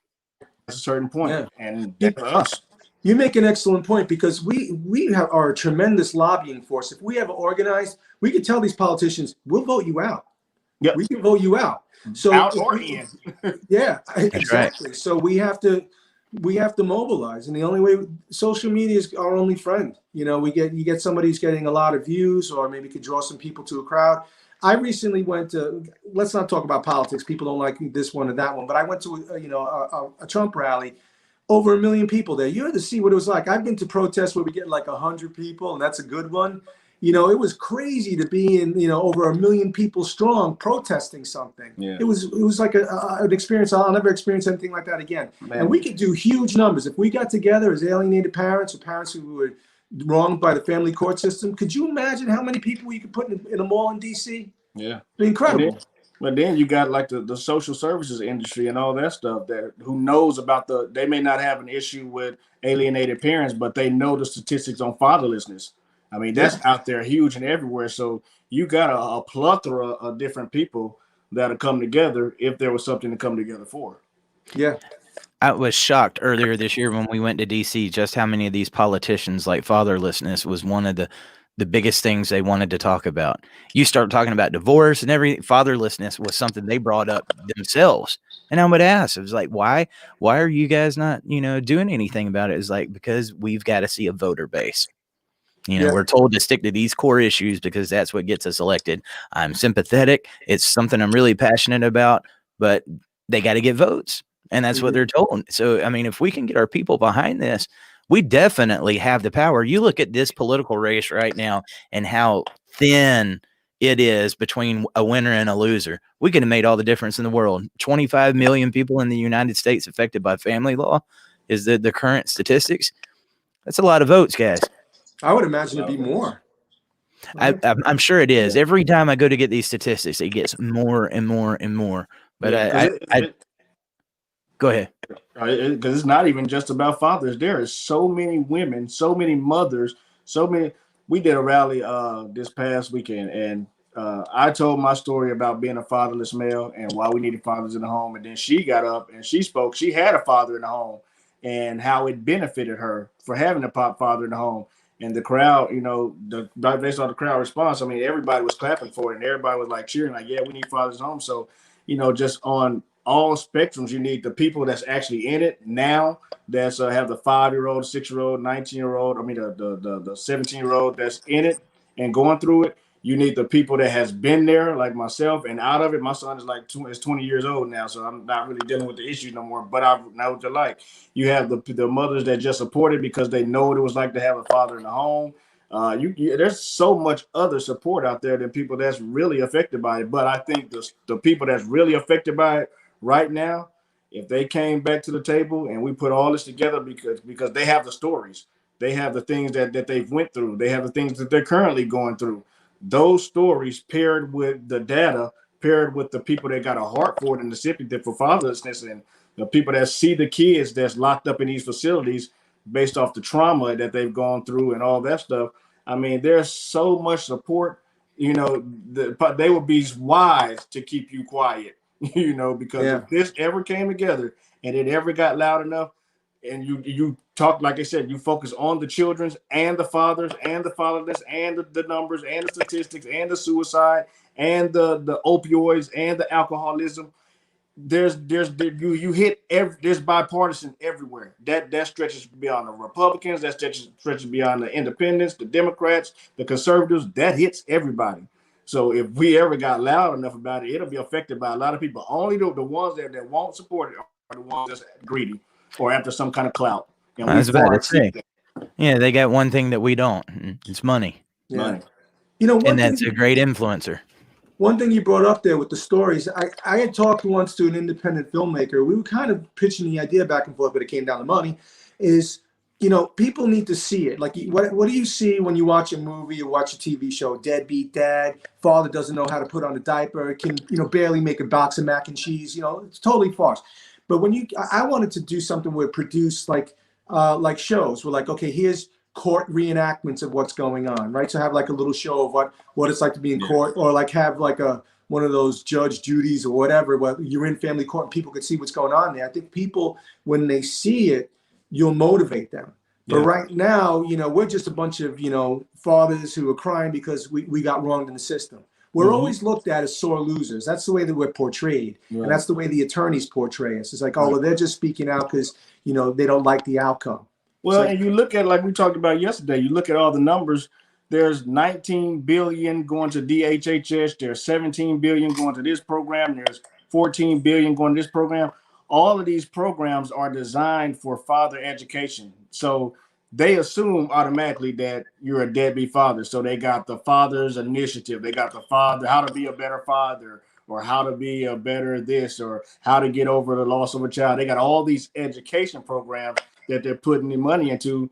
a certain point. Yeah. And that's us. You make an excellent point, because we are a tremendous lobbying force. If we ever organized, we could tell these politicians, we'll vote you out. Yep. We can vote you out. So out or in. Yeah, exactly. Right. So we have to mobilize, and the only way, social media is our only friend. You get somebody who's getting a lot of views, or maybe could draw some people to a crowd. I recently went to, let's not talk about politics. People don't like this one or that one, but I went to a Trump rally. Over 1 million people there. You had to see what it was like. I've been to protests where we get like 100 people, and that's a good one. You know, it was crazy to be in, you know, over 1 million people strong protesting something. Yeah. It was like an experience. I'll never experience anything like that again. Man. And we could do huge numbers. If we got together as alienated parents or parents who were wronged by the family court system, could you imagine how many people you could put in a mall in DC? Yeah. Incredible. But then you got like the social services industry and all that stuff that who knows about they may not have an issue with alienated parents, but they know the statistics on fatherlessness. I mean, that's out there huge and everywhere. So you got a plethora of different people that'll come together if there was something to come together for. Yeah. I was shocked earlier this year when we went to DC just how many of these politicians, like fatherlessness was one of the biggest things they wanted to talk about. You start talking about divorce and fatherlessness was something they brought up themselves. And I would ask, it was like, why are you guys not, you know, doing anything about it? It's like, because we've got to see a voter base. You know, we're told to stick to these core issues because that's what gets us elected. I'm sympathetic. It's something I'm really passionate about, but they got to get votes. And that's what they're told. So, I mean, if we can get our people behind this, we definitely have the power. You look at this political race right now and how thin it is between a winner and a loser. We could have made all the difference in the world. 25 million people in the United States affected by family law is the current statistics. That's a lot of votes, guys. I would imagine it'd be more. I'm sure it is. Every time I go to get these statistics, it gets more and more and more. But go ahead. Because it's not even just about fathers. There is so many women, so many mothers, so many. We did a rally this past weekend, and I told my story about being a fatherless male and why we needed fathers in the home. And then she got up and she spoke. She had a father in the home and how it benefited her for having a father in the home. And the crowd, you know, based on the crowd response, I mean, everybody was clapping for it and everybody was like cheering, like, yeah, we need fathers home. So, you know, just on all spectrums, you need the people that's actually in it now, that's have the 5-year-old, 6-year-old, 19-year-old, I mean, the 17-year-old that's in it and going through it. You need the people that has been there, like myself, and out of it. My son is like 20 years old now, so I'm not really dealing with the issues no more, but I know what they're like. You have the mothers that just support it because they know what it was like to have a father in the home. There's so much other support out there than people that's really affected by it. But I think the people that's really affected by it right now, if they came back to the table and we put all this together, because they have the stories, they have the things that they've went through, they have the things that they're currently going through. Those stories paired with the data, paired with the people that got a heart for it and the sympathy for fatherlessness, and the people that see the kids that's locked up in these facilities based off the trauma that they've gone through and all that stuff. I mean, there's so much support, you know, they would be wise to keep you quiet, you know, because if this ever came together and it ever got loud enough, and you talk, like I said, you focus on the children's and the fathers and the fatherless and the numbers and the statistics and the suicide and the opioids and the alcoholism. You hit there's bipartisan everywhere. That stretches beyond the Republicans, that stretches beyond the independents, the Democrats, the conservatives. That hits everybody. So if we ever got loud enough about it, it'll be affected by a lot of people. Only the ones that won't support it are the ones that's greedy or after some kind of clout. And I was about to say, yeah, they got one thing that we don't. It's money. Money. You know, and that's a great influencer. One thing you brought up there with the stories, I had talked once to an independent filmmaker. We were kind of pitching the idea back and forth, but it came down to money. Is, you know, people need to see it. Like, what do you see when you watch a movie or watch a TV show? Deadbeat dad, father doesn't know how to put on a diaper, can, you know, barely make a box of mac and cheese. You know, it's totally farce. But when I wanted to do something where produce like shows. We're like, okay, here's court reenactments of what's going on, right? So have like a little show of what it's like to be in court, or like have like one of those Judge Judy's or whatever, where you're in family court and people could see what's going on there. I think people, when they see it, you'll motivate them. But right now, you know, we're just a bunch of, you know, fathers who are crying because we got wronged in the system. We're always looked at as sore losers. That's the way that we're portrayed. Right. And that's the way the attorneys portray us. It's like, oh, well, they're just speaking out because, you know, they don't like the outcome. Well, and you look at, like we talked about yesterday, you look at all the numbers. There's 19 billion going to DHHS. There's 17 billion going to this program. There's 14 billion going to this program. All of these programs are designed for father education. So they assume automatically that you're a deadbeat father. So they got the father's initiative. They got the father, how to be a better father, or how to be a better this, or how to get over the loss of a child. They got all these education programs that they're putting the money into,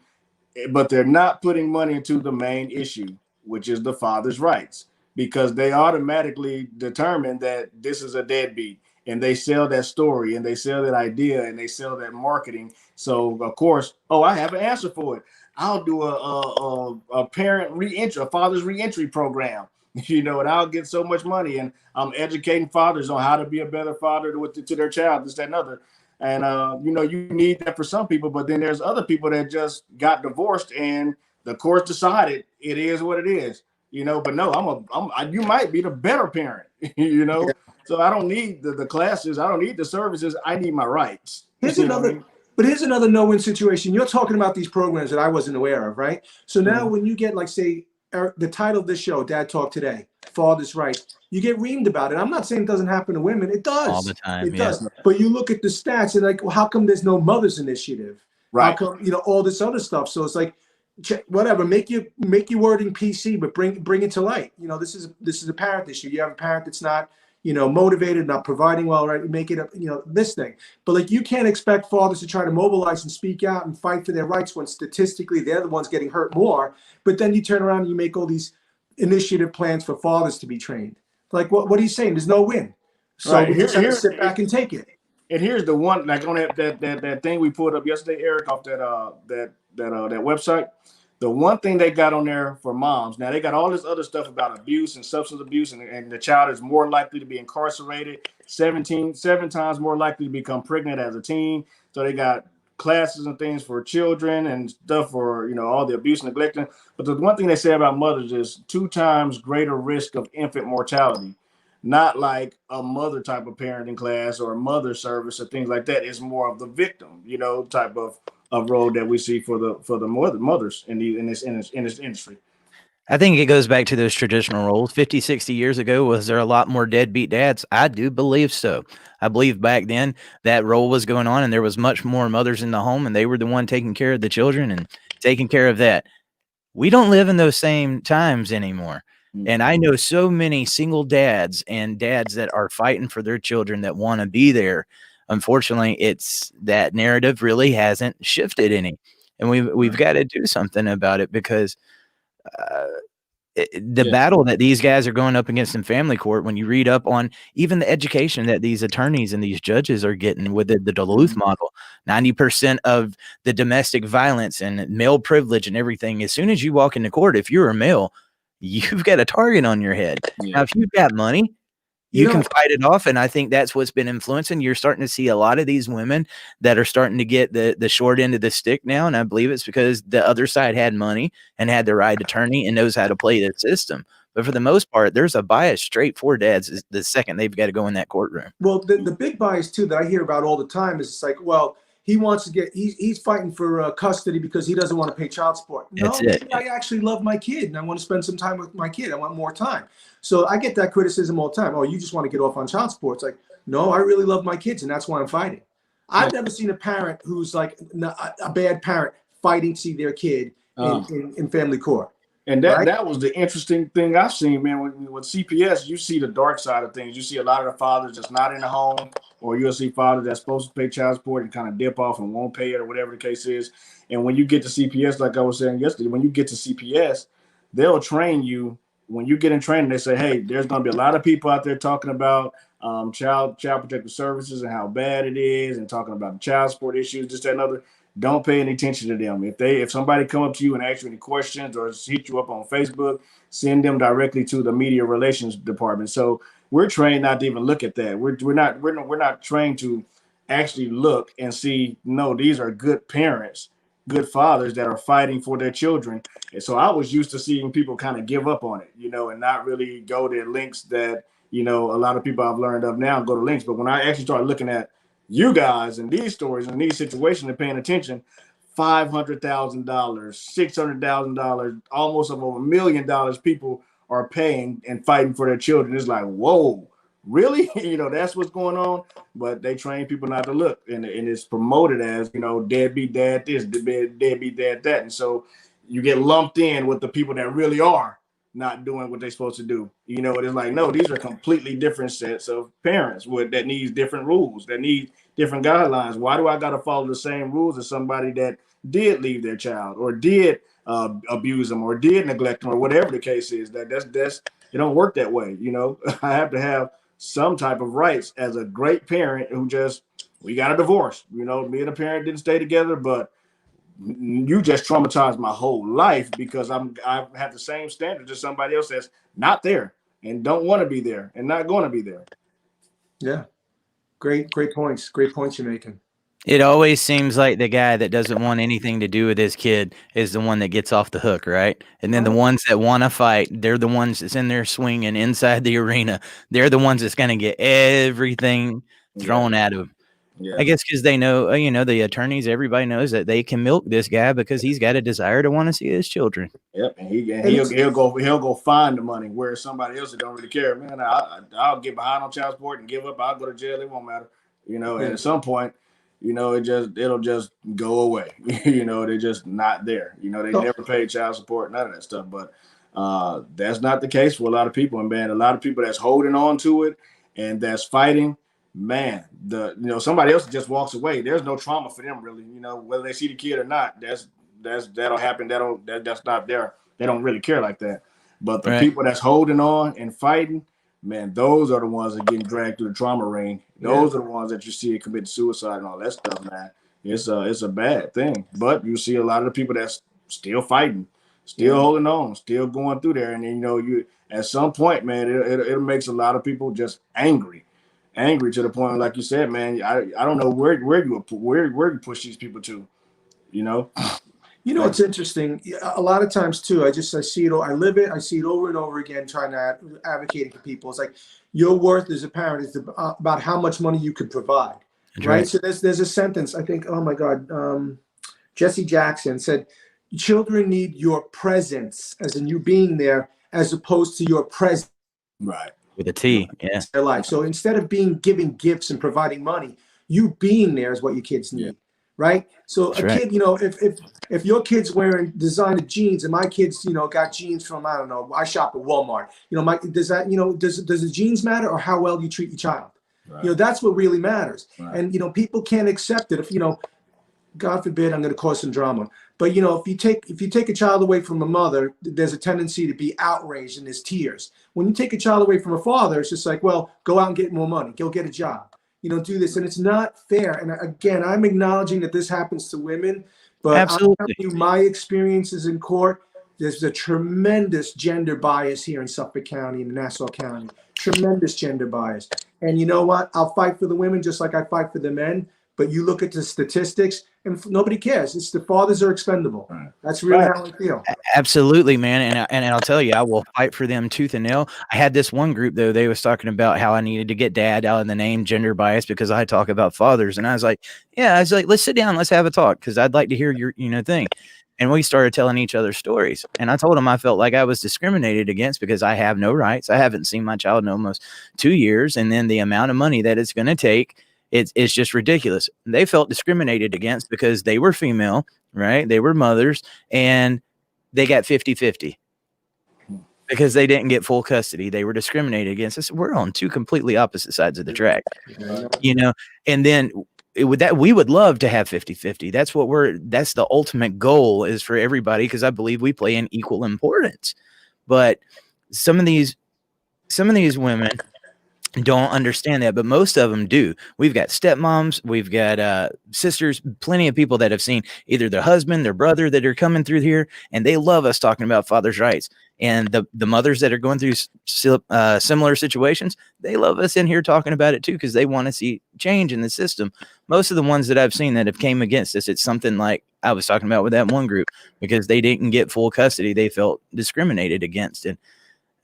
but they're not putting money into the main issue, which is the father's rights, because they automatically determine that this is a deadbeat, and they sell that story, and they sell that idea, and they sell that marketing. So of course, oh, I have an answer for it. I'll do a parent reentry, a father's reentry program, and I'll get so much money, and I'm educating fathers on how to be a better father to their child, this, that, and other. And you need that for some people, but then there's other people that just got divorced, and the courts decided it is what it is. But no, you might be the better parent. Yeah. So I don't need the classes, I don't need the services, I need my rights. Here's another no-win situation. You're talking about these programs that I wasn't aware of, right? So now when you get, like, say, the title of this show, Dad Talk Today, Father's Rights, you get reamed about it. I'm not saying it doesn't happen to women. It does. All the time. It does. But you look at the stats and, like, well, how come there's no mother's initiative? Right. How come, all this other stuff? So it's like, whatever, make your wording PC, but bring it to light. This is a parent issue. You have a parent that's not, motivated, not providing well, right? Make it this thing. But, like, you can't expect fathers to try to mobilize and speak out and fight for their rights when statistically they're the ones getting hurt more. But then you turn around and you make all these initiative plans for fathers to be trained. Like, what are you saying? There's no win. So right. we just have to sit back and take it. And here's the one, like, on that thing we pulled up yesterday, Eric, off that website. The one thing they got on there for moms, now they got all this other stuff about abuse and substance abuse, and the child is more likely to be incarcerated, 7 times more likely to become pregnant as a teen. So they got classes and things for children and stuff for, all the abuse and neglecting. But the one thing they say about mothers is 2 times greater risk of infant mortality. Not like a mother type of parenting class or a mother service or things like that. It's more of the victim, type of role that we see for the mothers in this industry. I think it goes back to those traditional roles. 50, 60 years ago, was there a lot more deadbeat dads? I do believe so. I believe back then that role was going on, and there was much more mothers in the home, and they were the one taking care of the children and taking care of that. We don't live in those same times anymore. And I know so many single dads and dads that are fighting for their children that want to be there. Unfortunately, it's that narrative really hasn't shifted any, and we've got to do something about it, because the battle that these guys are going up against in family court, when you read up on even the education that these attorneys and these judges are getting with the Duluth model, 90% of the domestic violence and male privilege and everything, as soon as you walk into court, if you're a male, you've got a target on your head. Now, if you've got money, you can fight it off. And I think that's what's been influencing. You're starting to see a lot of these women that are starting to get the short end of the stick now. And I believe it's because the other side had money and had the right attorney and knows how to play the system. But for the most part, there's a bias straight for dads the second they've got to go in that courtroom. Well, the big bias too that I hear about all the time is, it's like, well, he wants to he's fighting for custody because he doesn't want to pay child support. No, I actually love my kid and I want to spend some time with my kid. I want more time. So I get that criticism all the time. Oh, you just want to get off on child support. It's like, no, I really love my kids and that's why I'm fighting. I've never seen a parent who's like a bad parent fighting to see their kid in family court. And that was the interesting thing I've seen, man. With CPS, you see the dark side of things. You see a lot of the fathers that's not in the home, or you'll see fathers that's supposed to pay child support and kind of dip off and won't pay it, or whatever the case is. And when you get to CPS, like I was saying yesterday, when you get to CPS, they'll train you. When you get in training, they say, hey, there's going to be a lot of people out there talking about child protective services and how bad it is, and talking about the child support issues, this, that, and other. Don't pay any attention to them. If somebody come up to you and ask you any questions or hit you up on Facebook, send them directly to the media relations department. So we're trained not to even look at that. We're not trained to actually look and see, no, these are good parents, good fathers that are fighting for their children. And so I was used to seeing people kind of give up on it, and not really go to links that, a lot of people I've learned of now go to links. But when I actually started looking at you guys and these stories and these situations and paying attention, $500,000, $600,000, almost over $1 million people are paying and fighting for their children. It's like, whoa, really? That's what's going on. But they train people not to look, and it's promoted as, deadbeat dad this, deadbeat dad that. And so you get lumped in with the people that really are not doing what they're supposed to do. It's like, no, these are completely different sets of parents that needs different rules, that need different guidelines. Why do I got to follow the same rules as somebody that did leave their child or did abuse them or did neglect them or whatever the case is? That's it don't work that way. I have to have some type of rights as a great parent who we got a divorce. Me and a parent didn't stay together, but you just traumatized my whole life because I have the same standards as somebody else that's not there and don't want to be there and not going to be there. Yeah. Great points. Great points you're making. It always seems like the guy that doesn't want anything to do with his kid is the one that gets off the hook, right? And then the ones that want to fight, they're the ones that's in there swinging inside the arena. They're the ones that's going to get everything thrown at them. Yeah. I guess because they know, the attorneys, everybody knows that they can milk this guy because he's got a desire to want to see his children. Yep, and he'll go find the money, whereas somebody else that don't really care. Man, I'll get behind on child support and give up. I'll go to jail. It won't matter, And at some point, it'll just go away. They're just not there. They never paid child support, none of that stuff. But that's not the case for a lot of people. And man, a lot of people that's holding on to it and that's fighting. Man, somebody else just walks away. There's no trauma for them, really. Whether they see the kid or not, that'll happen. That's not there. They don't really care like that. But the people that's holding on and fighting, man, those are the ones that are getting dragged through the trauma ring. Those are the ones that you see commit suicide and all that stuff, man. It's a bad thing. But you see a lot of the people that's still fighting, still holding on, still going through there. And then, you at some point, man, it makes a lot of people just angry to the point, like you said, man, I don't know where you push these people to, It's interesting. A lot of times too, I see it. I live it. I see it over and over again, trying to advocating for people. It's like your worth as a parent is about how much money you could provide, right? So there's a sentence. I think, oh my God, Jesse Jackson said, "Children need your presence, as in you being there, as opposed to your presence." Right. With a T, yeah. Their life. So instead of giving gifts and providing money, you being there is what your kids need, right? So kid, if your kid's wearing designer jeans and my kids, got jeans from, I don't know, I shop at Walmart. Does the jeans matter or how well you treat your child? Right. That's what really matters. Right. And people can't accept it if God forbid I'm going to cause some drama. But if you take a child away from a mother, there's a tendency to be outraged and there's tears. When you take a child away from a father, it's just like, well, go out and get more money, go get a job, do this, and it's not fair. And again, I'm acknowledging that this happens to women, but absolutely. I'm telling you, my experiences in court, there's a tremendous gender bias here in Suffolk County and Nassau County, tremendous gender bias. And you know what? I'll fight for the women just like I fight for the men. But you look at the statistics, and nobody cares. It's the fathers are expendable. Right. That's really how I feel. Absolutely, man. And I'll tell you, I will fight for them tooth and nail. I had this one group though; they was talking about how I needed to get dad out of the name, gender bias, because I talk about fathers, and I was like, let's sit down, let's have a talk, because I'd like to hear your thing. And we started telling each other stories. And I told him I felt like I was discriminated against because I have no rights. I haven't seen my child in almost 2 years, and then the amount of money that it's going to take. It's just ridiculous. They felt discriminated against because they were female, right? They were mothers, and they got 50-50 because they didn't get full custody. They were discriminated against. I said, we're on two completely opposite sides of the track, and then we would love to have 50-50. That's the ultimate goal is for everybody, because I believe we play an equal importance. But some of these women don't understand that, but most of them do. We've got stepmoms, we've got sisters, plenty of people that have seen either their husband, their brother that are coming through here, and they love us talking about father's rights. And the mothers that are going through similar situations, they love us in here talking about it too, because they want to see change in the system. Most of the ones that I've seen that have came against us, it's something like I was talking about with that one group, because they didn't get full custody. They felt discriminated against. And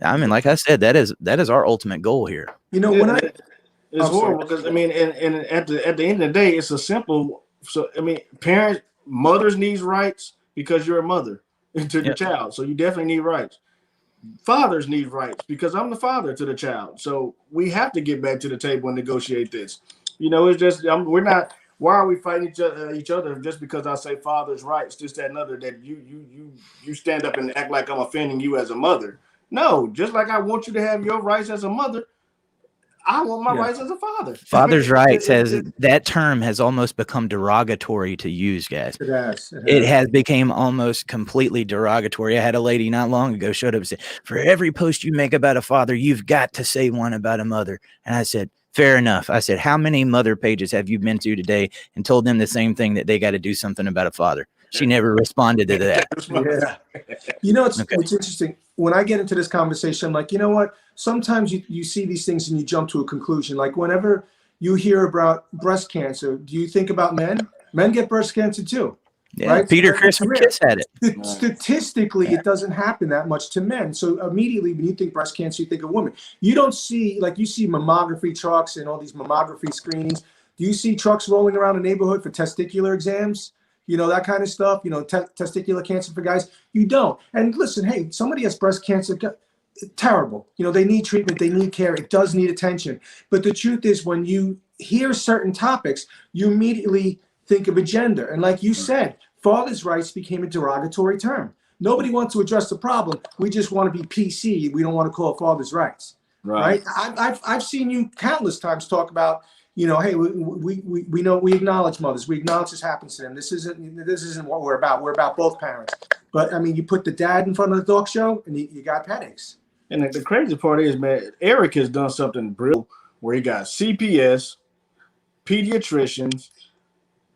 I mean, like I said, that is our ultimate goal here. It's horrible because and at the end of the day, it's a simple. So mothers needs rights because you're a mother to the child, so you definitely need rights. fathers need rights because I'm the father to the child. So we have to get back to the table and negotiate this. It's just we're not. Why are we fighting each other just because I say father's rights, this, that, and other, that you stand up and act like I'm offending you as a mother? No, just like I want you to have your rights as a mother, I want my rights as a father. Father's rights that term has almost become derogatory to use, guys. It has become almost completely derogatory. I had a lady not long ago showed up and said, for every post you make about a father, you've got to say one about a mother. And I said, fair enough. I said, how many mother pages have you been to today and told them the same thing, that they got to do something about a father? She never responded to that. It's interesting. When I get into this conversation, I'm like, you know what? Sometimes you see these things and you jump to a conclusion. Like whenever you hear about breast cancer, do you think about men? Men get breast cancer too. Yeah, right? Peter Chris had it. Statistically, it doesn't happen that much to men. So immediately when you think breast cancer, you think of women. You don't see, like you see mammography trucks and all these mammography screenings. Do you see trucks rolling around the neighborhood for testicular exams? That kind of stuff, testicular cancer for guys. You don't. And listen, hey, somebody has breast cancer, terrible. They need treatment, they need care. It does need attention. But the truth is, when you hear certain topics, you immediately think of a gender. And like you said, father's rights became a derogatory term. Nobody wants to address the problem. We just want to be PC. We don't want to call it father's rights. Right? I've seen you countless times talk about, hey, we know, we acknowledge mothers. We acknowledge this happens to them. This isn't what we're about. We're about both parents. But I mean, you put the dad in front of the dog show, and you got headaches. And the crazy part is, man, Eric has done something brilliant where he got CPS, pediatricians,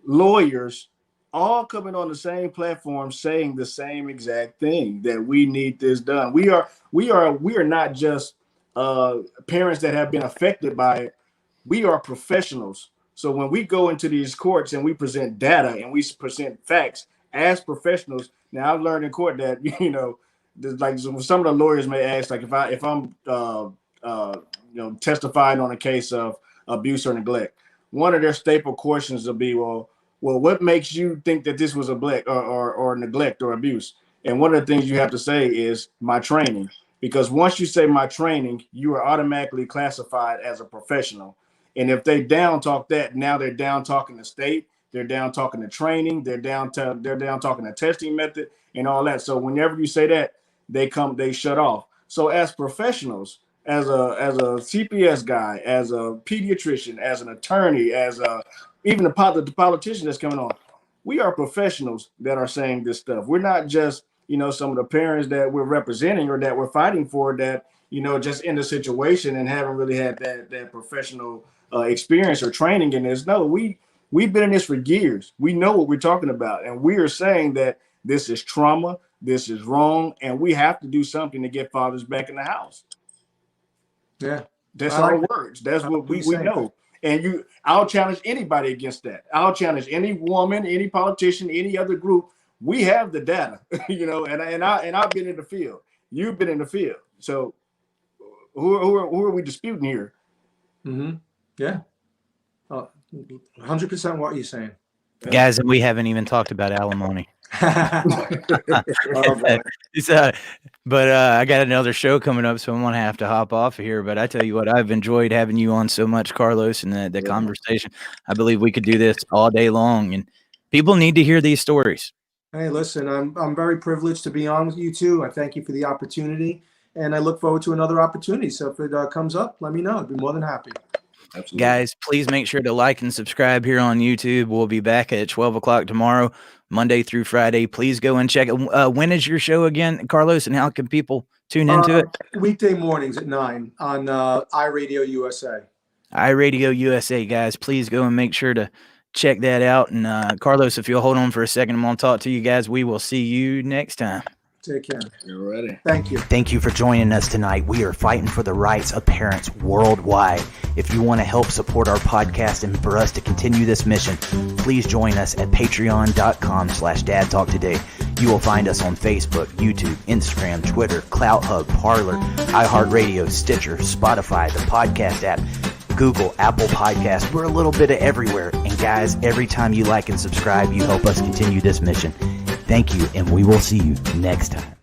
lawyers, all coming on the same platform saying the same exact thing, that we need this done. We are not just parents that have been affected by it. We are professionals. So when we go into these courts and we present data and we present facts as professionals, now I've learned in court that, like some of the lawyers may ask, like if I'm testifying on a case of abuse or neglect, one of their staple questions will be, well, what makes you think that this was a or neglect or abuse? And one of the things you have to say is my training, because once you say my training, you are automatically classified as a professional. And if they down talk that, now they're down talking the state, they're down talking the training, they're down talking the testing method and all that. So whenever you say that, they shut off. So as professionals, as a CPS guy, as a pediatrician, as an attorney, as even the politician that's coming on, we are professionals that are saying this stuff. We're not just, some of the parents that we're representing or that we're fighting for that, just in the situation and haven't really had that professional experience or training in this. No, we've been in this for years. We know what we're talking about. And we are saying that this is trauma, this is wrong, and we have to do something to get fathers back in the house. Yeah. That's our words. That's what we know. And I'll challenge anybody against that. I'll challenge any woman, any politician, any other group. We have the data, and I've been in the field. You've been in the field. So who are we disputing here? Mm-hmm. Yeah. 100% what you're saying. Guys, and we haven't even talked about alimony. But I got another show coming up, so I'm gonna have to hop off of here. But I tell you what, I've enjoyed having you on so much, Carlos, and the conversation. I believe we could do this all day long, and people need to hear these stories. Hey, listen, I'm very privileged to be on with you too. I thank you for the opportunity, and I look forward to another opportunity. So if it comes up, let me know. I'd be more than happy. Absolutely. Guys, please make sure to like and subscribe here on YouTube. We'll be back at 12 o'clock tomorrow, Monday through Friday. Please go and check it. When is your show again, Carlos, and how can people tune into it? Weekday mornings at 9 on iRadio USA. iRadio USA, guys. Please go and make sure to check that out. And Carlos, if you'll hold on for a second, I'm going to talk to you guys. We will see you next time. Take care. You're ready. Thank you. Thank you for joining us tonight. We are fighting for the rights of parents worldwide. If you want to help support our podcast and for us to continue this mission, please join us at patreon.com/dadtalktoday. You will find us on Facebook, YouTube, Instagram, Twitter, CloutHub, Parler, iHeartRadio, Stitcher, Spotify, the podcast app, Google, Apple Podcasts. We're a little bit of everywhere. And guys, every time you like and subscribe, you help us continue this mission. Thank you, and we will see you next time.